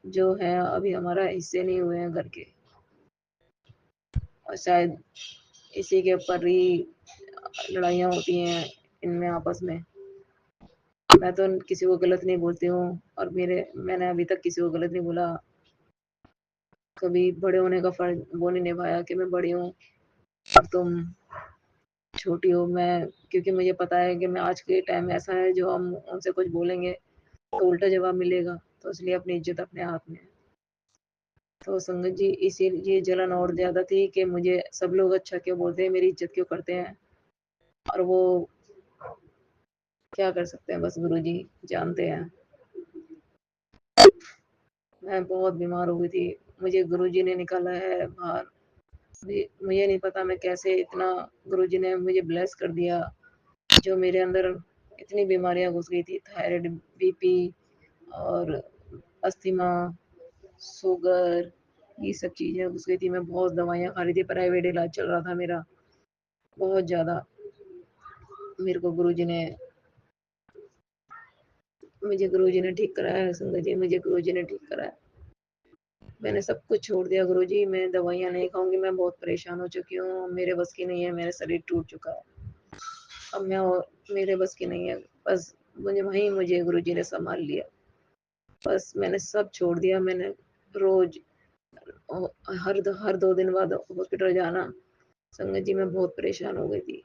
जो है अभी हमारा हिस्से नहीं हुए हैं घर के, और शायद इसी के ऊपर ही लड़ाइयाँ होती हैं इनमें आपस में। मैं तो किसी को गलत नहीं बोलती हूँ, और मैंने अभी तक किसी को गलत नहीं बोला। कभी बड़े होने का फर्ज वो नहीं निभाया कि मैं बड़ी हूँ और तुम छोटी हो। मैं क्योंकि मुझे पता है कि मैं आज के टाइम ऐसा है, जो हम उनसे कुछ बोलेंगे तो उल्टा जवाब मिलेगा, तो इसलिए अपनी इज्जत अपने हाथ में है। तो संगत जी इसीलिए जलन और ज्यादा थी कि मुझे सब लोग अच्छा क्यों बोलते हैं, मेरी इज्जत क्यों करते हैं, और वो क्या कर सकते हैं, बस गुरुजी जानते हैं। मैं बहुत बीमार हो गई थी, मुझे गुरुजी ने निकाला है बाहर। मुझे नहीं पता मैं कैसे इतना, गुरुजी ने मुझे ब्लेस कर दिया। जो मेरे अंदर इतनी बीमारियां घुस गई थी, थायराइड, बीपी और अस्थमा, शुगर, ये सब चीजें घुस गई थी। मैं बहुत दवाइयां खा रही थी, प्राइवेट इलाज चल रहा था मेरा बहुत ज्यादा। मेरे को गुरुजी ने ठीक कराया है संगत जी, मुझे गुरुजी ने ठीक कराया। मैंने सब कुछ छोड़ दिया गुरुजी, मैं दवाइयाँ नहीं खाऊंगी, मैं बहुत परेशान हो चुकी हूँ, मेरे बस की नहीं है, मेरा शरीर टूट चुका है। अब मेरे बस की नहीं है, बस मुझे गुरुजी ने संभाल लिया। बस मैंने सब छोड़ दिया। मैंने रोज हर 2 दिन बाद हॉस्पिटल जाना। संगत जी मैं बहुत परेशान हो गई थी,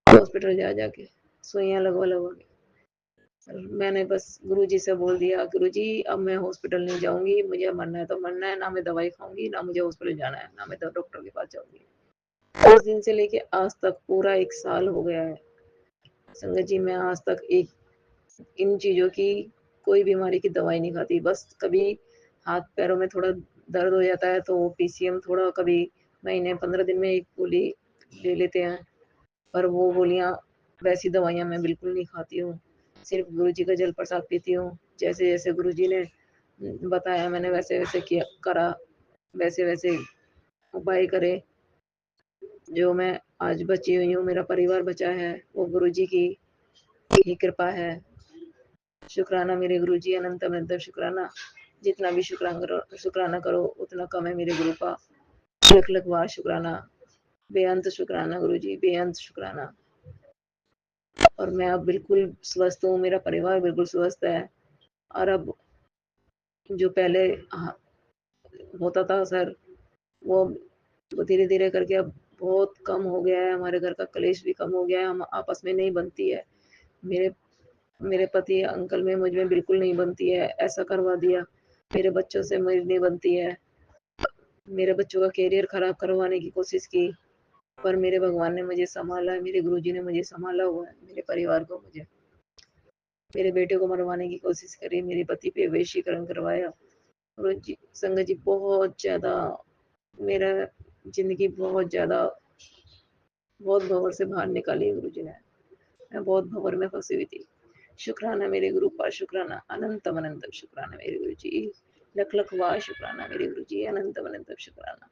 हॉस्पिटल जा जाके सुइयां लगवा लगवा के। मैंने बस गुरुजी से बोल दिया, गुरुजी अब मैं हॉस्पिटल नहीं जाऊंगी, मुझे मरना है तो मरना है, ना मैं दवाई खाऊंगी, ना मुझे हॉस्पिटल जाना है, ना मैं तो डॉक्टर के पास जाऊंगी। उस दिन से लेके आज तक पूरा 1 साल हो गया है संगत जी, मैं आज तक इन चीजों की कोई बीमारी की दवाई नहीं खाती। बस कभी हाथ पैरों में थोड़ा दर्द हो जाता है तो पीसीएम थोड़ा, कभी महीने 15 दिन में एक गोली ले लेते हैं, पर वो गोलियां, वैसी दवाइयां मैं बिल्कुल नहीं खाती हूँ। सिर्फ गुरुजी का जल प्रसाद पीती हूँ। जैसे जैसे गुरुजी ने बताया मैंने वैसे वैसे किया करा, वैसे वैसे उपाय करे। जो मैं आज बची हुई हूँ, मेरा परिवार बचा है, वो गुरुजी की ही कृपा है। शुक्राना मेरे गुरुजी, अनंत अनंत शुक्राना। जितना भी शुक्राना करो उतना कम है मेरे गुरु का। लख लख बार शुक्राना, बेअंत शुक्राना गुरुजी, बेअंत शुक्राना। और मैं अब बिल्कुल स्वस्थ हूँ, मेरा परिवार बिल्कुल स्वस्थ है। और अब जो पहले होता था सर, वो धीरे धीरे करके अब बहुत कम हो गया है। हमारे घर का कलेश भी कम हो गया है, हम आपस में नहीं बनती है। मेरे मेरे पति अंकल में मुझ में बिल्कुल नहीं बनती है, ऐसा करवा दिया। मेरे बच्चों से मेरी नहीं बनती है, मेरे बच्चों का करियर खराब करवाने की कोशिश की, पर मेरे भगवान ने मुझे संभाला है, मेरे गुरुजी ने मुझे संभाला हुआ है, मेरे परिवार को। मुझे मेरे बेटे को मरवाने की कोशिश करी, मेरे पति पे वशीकरण करवाया। गुरुजी संगत जी बहुत ज्यादा, मेरा जिंदगी बहुत भंवर से बाहर निकाली गुरुजी ने। मैं बहुत भंवर में फंसी हुई थी। शुक्राना मेरे गुरु का, शुक्राना अनंत अनंत शुक्राना मेरे गुरु जी, लख लख वार शुक्राना मेरे गुरु जी, अनंत अनंत शुक्राना।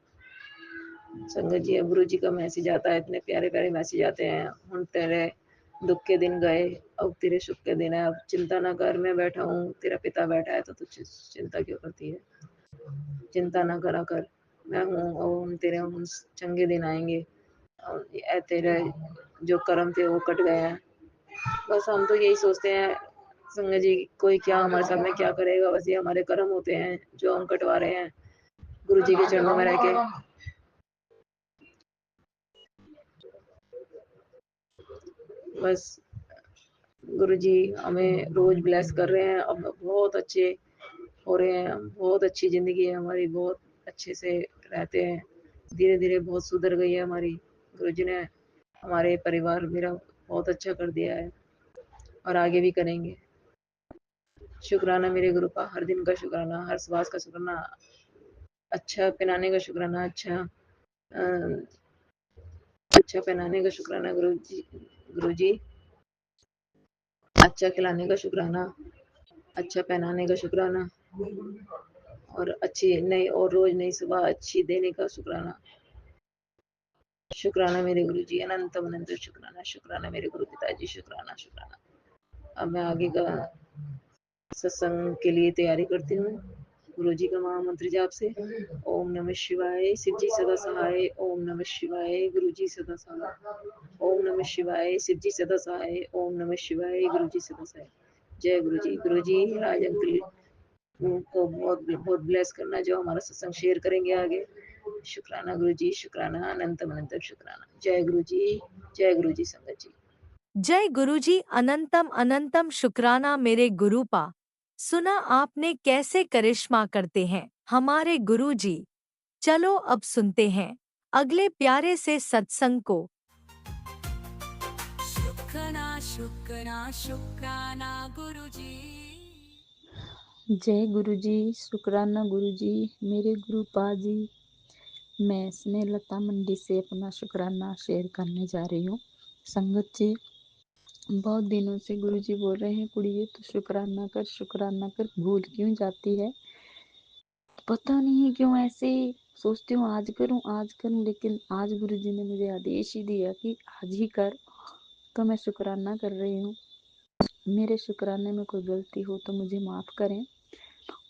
संगत जी अब गुरु जी का मैसेज आता है, इतने प्यारे प्यारे मैसेज आते हैं। हम तेरे दुख के दिन गए, अब तेरे सुख के दिन है। अब चिंता ना कर, मैं बैठा हूँ, तेरा पिता बैठा है, तो तू चिंता क्यों करती है। चिंता ना करा कर, मैं हूँ, और हम चंगे दिन आएंगे। और तेरे जो कर्म थे वो कट गए हैं। बस हम तो यही सोचते हैं संगत जी, कोई क्या हमारे साथ में क्या करेगा, बस ये हमारे कर्म होते हैं जो हम कटवा रहे हैं गुरु जी के चरणों में रह के। बस गुरुजी हमें रोज ब्लेस कर रहे हैं। अब बहुत अच्छे हो रहे हैं, बहुत अच्छी ज़िंदगी है हमारी, बहुत अच्छे से रहते हैं। धीरे-धीरे बहुत सुधर गई है हमारी। गुरुजी ने हमारे परिवार मेरा बहुत अच्छा कर दिया है और आगे भी करेंगे। शुक्राना मेरे गुरु का, हर दिन का शुक्राना, हर सुबह का शुक्राना, अच्छा पहनाने का शुक्राना, अ, अच्छा पहनाने का शुक्राना गुरुजी, अच्छा खिलाने का शुक्राना, अच्छा पहनाने का शुक्राना और अच्छी नई और रोज नई सुबह अच्छी देने का शुक्राना। शुक्राना मेरे गुरुजी, अनंत अनंत शुक्राना। शुक्राना मेरे गुरु पिताजी, शुक्राना शुक्राना। अब मैं आगे का सत्संग के लिए तैयारी करती हूँ। गुरुजी का महामंत्र जाप से ओम नमः शिवाय, शिव जी सदा सहाय। ओम नमः शिवाय, गुरुजी सदा सहाय। ओम नमः शिवाय, शिव जी सदा सहाय। ओम नमः शिवाय, गुरुजी सदा सहाय। जय गुरुजी। गुरुजी आज अंकल को बहुत बहुत ब्लेस करना जो हमारा सत्संग शेयर करेंगे आगे। शुक्राना गुरुजी, शुक्राना, अनंतम अनंतम शुक्राना। जय गुरुजी, जय गुरुजी संगत जी। जय गुरुजी, अनंतम अनंतम शुक्राना मेरे गुरुपा। सुना आपने कैसे करिश्मा करते हैं हमारे गुरुजी। चलो अब सुनते हैं अगले प्यारे से सत्संग को। शुक्राना शुक्राना शुक्राना गुरुजी। जय गुरुजी, शुक्राना गुरुजी, मेरे गुरु पाजी। मैं स्नेहलता मंडी से अपना शुक्राना शेयर करने जा रही हूँ। संगत जी, बहुत दिनों से गुरुजी बोल रहे हैं कुड़िए तो शुक्राना कर, भूल क्यों जाती है। पता नहीं क्यों ऐसे सोचती हूँ आज करूँ, लेकिन आज गुरुजी ने मुझे आदेश ही दिया कि आज ही कर, तो मैं शुक्राना कर रही हूँ। मेरे शुक्राने में कोई गलती हो तो मुझे माफ करें।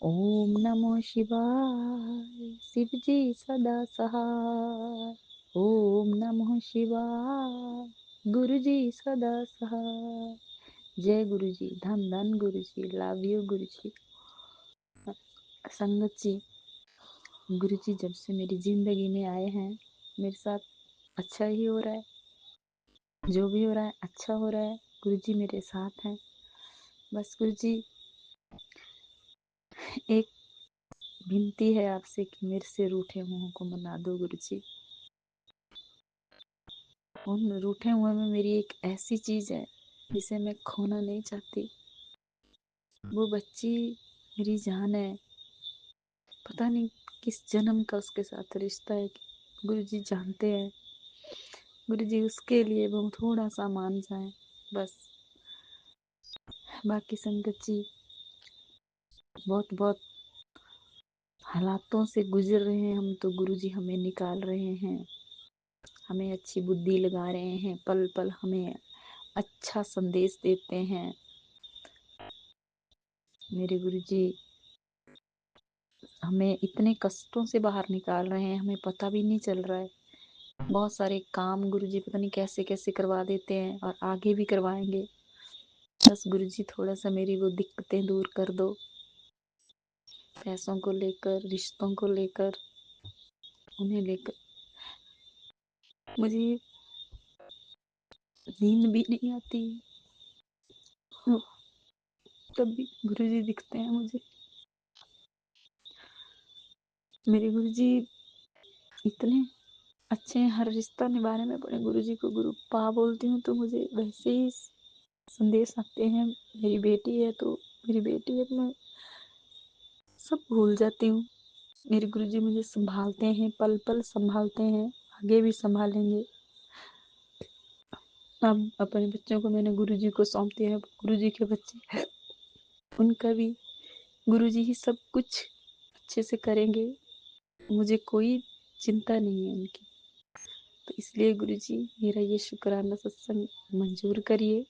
ओम नमो शिवाय, शिव जी सदा सहाय। ओम नमो शिवाय, गुरु जी सदा सहाय। जय गुरु जी, धन धन गुरु जी, लव यू गुरु जी। संगत जी, गुरु जी जब से मेरी जिंदगी में आए हैं मेरे साथ अच्छा ही हो रहा है। जो भी हो रहा है अच्छा हो रहा है। गुरु जी मेरे साथ हैं। बस गुरु जी एक विनती है आपसे कि मेरे से रूठे हुओं को मना दो गुरु जी। उन रूठे हुए में मेरी एक ऐसी चीज है जिसे मैं खोना नहीं चाहती। वो बच्ची मेरी जान है। पता नहीं किस जन्म का उसके साथ रिश्ता है। गुरु जी जानते हैं। गुरु जी उसके लिए वो थोड़ा सा मान जाए बस। बाकी संगत जी बहुत बहुत हालातों से गुजर रहे हैं हम, तो गुरु जी हमें निकाल रहे हैं, हमें अच्छी बुद्धि लगा रहे हैं, पल पल हमें अच्छा संदेश देते हैं। मेरे गुरु जी हमें इतने कष्टों से बाहर निकाल रहे हैं, हमें पता भी नहीं चल रहा है। बहुत सारे काम गुरु जी पता नहीं कैसे कैसे करवा देते हैं और आगे भी करवाएंगे। बस गुरु जी थोड़ा सा मेरी वो दिक्कतें दूर कर दो, पैसों को लेकर, रिश्तों को लेकर, उन्हें लेकर मुझे नींद भी नहीं आती। तब भी गुरु जी दिखते हैं मुझे। मेरे गुरु जी इतने अच्छे हैं, हर रिश्ता निभाने में बड़े। गुरु जी को गुरु पा बोलती हूँ तो मुझे वैसे ही संदेश आते हैं। मेरी बेटी है तो मैं सब भूल जाती हूँ। मेरे गुरु जी मुझे संभालते हैं, पल पल संभालते हैं, आगे भी संभालेंगे। अब अपने बच्चों को मैंने गुरु जी को सौंप दिया। गुरु जी के बच्चे उनका भी गुरु जी ही सब कुछ अच्छे से करेंगे। मुझे कोई चिंता नहीं है उनकी। तो इसलिए गुरु जी मेरा ये शुक्राना सत्संग मंजूर करिए।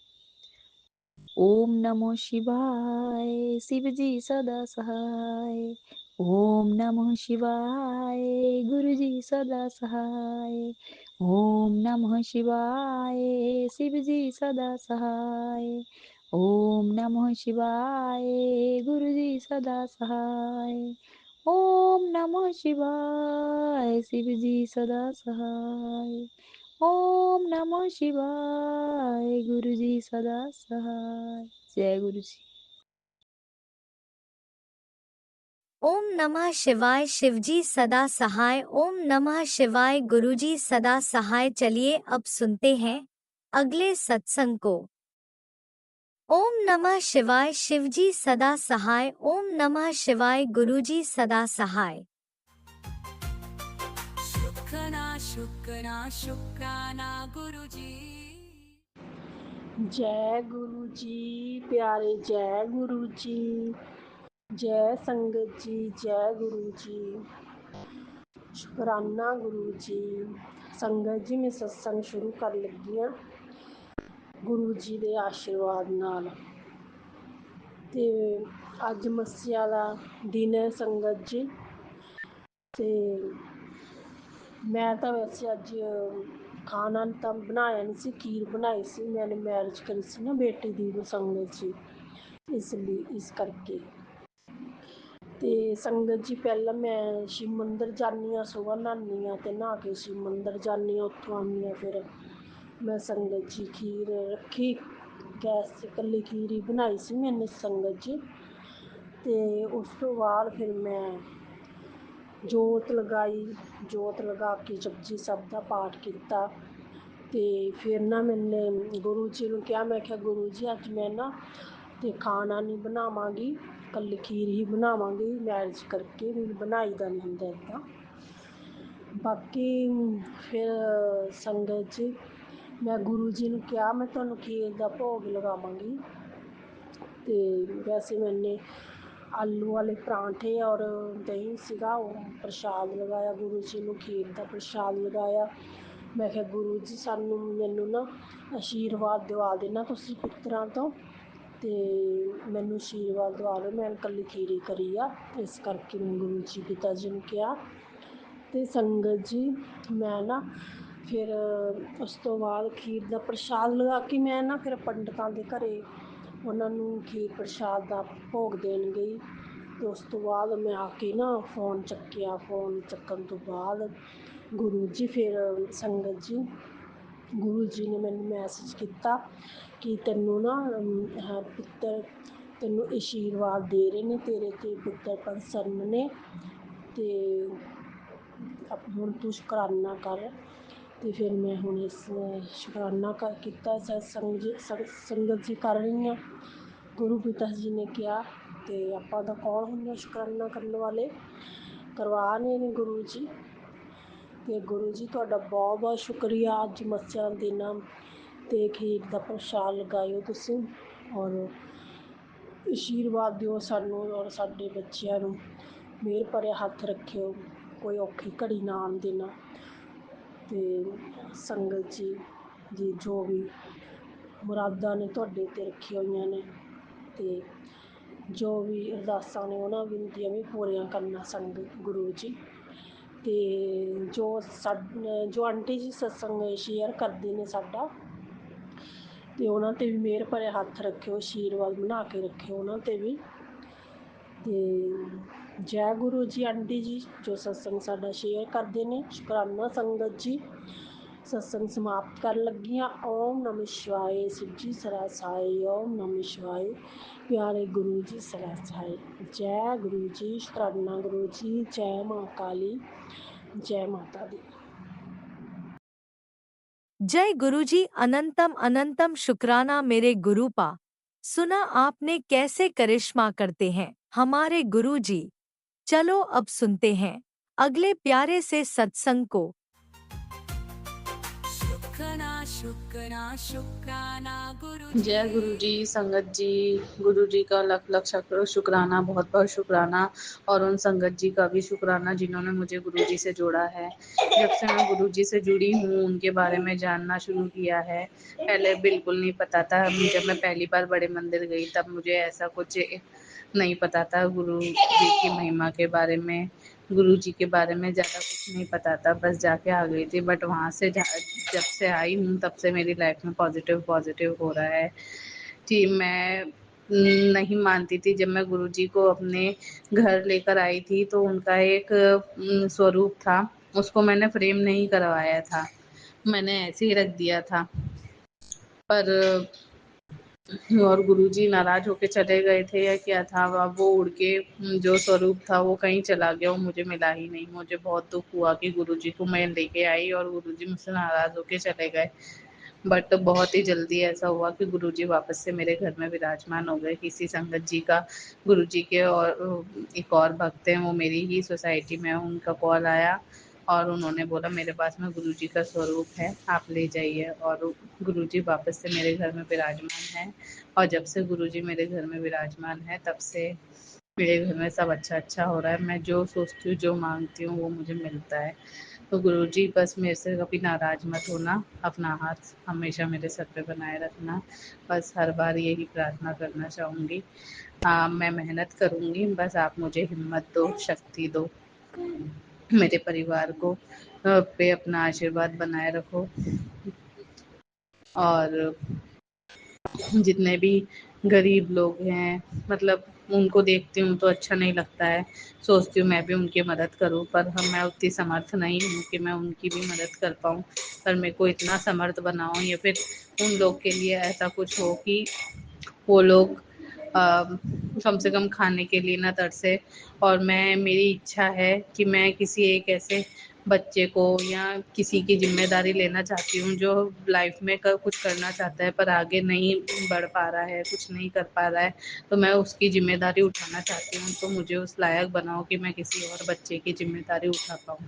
ओम नमो शिवाय, शिव जी सदा सहाय। ओम नमो शिवाय, गुरु जी सदा सहाय। ओम नमः शिवाय, शिव जी सदा सहाय। ओम नमः शिवाय, गुरु जी सदा सहाय। ओम नमः शिवाय, शिव जी सदा सहाय। ओम नमः शिवाय गुरु जी सदा सहाय। जय गुरु जी। ओम नमः शिवाय शिवजी सदा सहाय। ओम नमः शिवाय गुरुजी सदा सहाय। चलिए अब सुनते हैं अगले सत्संग को। ओम नमः शिवाय शिवजी सदा सहाय। ओम नमः शिवाय गुरुजी सदा सहाय। शुक्राना शुक्राना गुरुजी। जय गुरु जी प्यारे, जय गुरु जी, जय संगत जी, जय गुरु जी, शुकराना गुरु जी। संगत जी मैं सत्संग शुरू कर लगी हाँ गुरु जी के आशीर्वाद नाल। ते अज मस्सेआ दा दिन है संगत जी। ते मैं तो वैसे अज खाना तो बनाया नहीं सी, खीर बनाई सी। मैंने मैरिज करी सी ना बेटी दी संगत जी, इसलिए इस करके। ते संगत जी पहला मैं शिव मंदिर जानी हाँ, सुबह नहानी हाँ, ते नहा के शिव मंदिर जानी हाँ, उत्थों आनी हाँ फिर मैं संगत जी खीर रखी गैस से, कल्ली खीर ही बनाई सी मैंने संगत जी। ते उस तो बाद फिर मैं जोत लगाई, जोत लगा के जपजी साहब का पाठ किया। ते फिर ना मैंने गुरु जी ने कहा, मैं क्या गुरु जी अज मैं ना ते खाना नहीं बनावांगी, कल खीर ही बनावांगी, मैरिज करके भी बनाई दा नहीं हुंदा इदां। बाकी फिर संगत जी मैं गुरु जी ने कहा मैं तुहानू खीर का भोग लगावांगी। ते वैसे मैंने आलू वाले परांठे और दही सीगा वो प्रसाद लगाया, गुरु जी ने खीर का प्रसाद लगाया। मैं क्या गुरु जी सानू मैनू ना आशीर्वाद दिवा देना तुसीं पुत्तरां तो, ते मैनू आशीर्वाद दवा दो, मैं कल्ली खीरी करी आ, इस करके मैं गुरु जी पिता जी ने कहा। ते संगत जी मैं ना फिर उस तो बाद खीर का प्रसाद लगा के मैं ना फिर पंडितां दे घरे उन्होंने खीर प्रसाद का भोग देन गई। तो उस तो बाद मैं आके ना फ़ोन चक्या, फ़ोन चक्कन तो बाद गुरु जी फिर संगत जी गुरु जी ने मैंने मैसेज किया कि तेनू ना पुत्तर तेनू आशीर्वाद दे रहे ने, तेरे ते पुत्तर प्रसन्न ने, ते हुण तू शुकराना कर। तो फिर मैं हुण इस शुकराना कर किया, संगत जी कर रही हाँ। गुरु पिता जी ने कहा तो आपां तां कौन हुंदे शुकराना करने वाले, करवा रहे ने गुरु जी। तो गुरु जी तुहाडा बहुत बहुत शुक्रिया, अज मस्सेआ दिन ते खीर का प्रसाद लगाओ तुसीं और आशीर्वाद दिओ सानू और साडे बच्चिआं नूं, मेहर भरे हत्थ रखिओ, कोई औखी घड़ी ना आन देना। ते संगत जी जो भी मुरादां ने तुहाडे ते रखी होईयां ने, ते जो भी अरदासां ने उन्हां विनतियां भी पूरियां करना संगत गुरु जी। ते जो आंटी जी सत्संग शेयर करदे ने साडा, ते उन्हां ते भी मेहर भरे हत्थ रखिओ, आशीर्वाद बना के रखिओ उन्हां ते भी। ते जय गुरु जी आंटी जी जो सत्संग साडा शेयर करदे ने, शुकराना संगत जी। सत्संग समाप्त कर लगी हाँ। ओम नमः शिवाय शिवजी सदा सहाय। ओम नमः शिवाय प्यारे गुरु जी सदा सहाय। जय गुरु जी, शुकराना गुरु जी, जय माँ काली, जय माता दी। जय गुरुजी अनंतम अनंतम शुक्राना मेरे गुरुपा। सुना आपने कैसे करिश्मा करते हैं हमारे गुरुजी। चलो अब सुनते हैं अगले प्यारे से सत्संग को। शुक्राना गुरु जय गुरु जी संगत जी। गुरु जी का लख लख शुक्राना, बहुत बहुत शुक्राना, और उन संगत जी का भी शुक्राना जिन्होंने मुझे गुरु जी से जोड़ा है। जब से मैं गुरु जी से जुड़ी हूँ उनके बारे में जानना शुरू किया है। पहले बिल्कुल नहीं पता था, जब मैं पहली बार बड़े मंदिर गई तब मुझे ऐसा कुछ नहीं पता था गुरु जी की महिमा के बारे में, गुरु जी के बारे में ज़्यादा कुछ नहीं पता था, बस जाके आ गई थी। बट वहाँ से जब से आई हूँ तब से मेरी लाइफ में पॉजिटिव हो रहा है। कि मैं नहीं मानती थी, जब मैं गुरु जी को अपने घर लेकर आई थी तो उनका एक स्वरूप था, उसको मैंने फ्रेम नहीं करवाया था। मैंने ऐसे ही रख दिया था। पर और गुरुजी नाराज होके चले गए थे या क्या था, अब वो उड़ के जो स्वरूप था वो कहीं चला गया, वो मुझे मिला ही नहीं। मुझे बहुत दुख हुआ कि गुरुजी को मैं लेके आई और गुरुजी मुझसे नाराज होके चले गए। बट बहुत ही जल्दी ऐसा हुआ कि गुरुजी वापस से मेरे घर में विराजमान हो गए। किसी संगत जी का, गुरुजी के और एक और भक्त हैं, वो मेरी ही सोसाइटी में, उनका कॉल आया और उन्होंने बोला मेरे पास में गुरुजी का स्वरूप है, आप ले जाइए। और गुरुजी वापस से मेरे घर में विराजमान है। और जब से गुरुजी मेरे घर में विराजमान है तब से मेरे घर में सब अच्छा हो रहा है। मैं जो सोचती हूँ, जो मांगती हूँ, वो मुझे मिलता है। तो गुरुजी बस मेरे से कभी नाराज मत होना, अपना हाथ हमेशा मेरे सर पे बनाए रखना। बस हर बार यही प्रार्थना करना चाहूँगी। मैं मेहनत करूँगी, बस आप मुझे हिम्मत दो, शक्ति दो। मेरे परिवार को पे अपना आशीर्वाद बनाए रखो। और जितने भी गरीब लोग हैं, मतलब उनको देखती हूँ तो अच्छा नहीं लगता है। सोचती हूँ मैं भी उनकी मदद करूँ, पर मैं उतनी समर्थ नहीं हूँ कि मैं उनकी भी मदद कर पाऊँ। पर मेरे को इतना समर्थ बनाओ या फिर उन लोग के लिए ऐसा कुछ हो कि वो लोग कम से कम खाने के लिए ना तरसे। और मेरी इच्छा है कि मैं किसी एक ऐसे बच्चे को या किसी की ज़िम्मेदारी लेना चाहती हूँ जो लाइफ में कुछ करना चाहता है पर आगे नहीं बढ़ पा रहा है, कुछ नहीं कर पा रहा है। तो मैं उसकी ज़िम्मेदारी उठाना चाहती हूँ। तो मुझे उस लायक बनाओ कि मैं किसी और बच्चे की ज़िम्मेदारी उठा पाऊँ।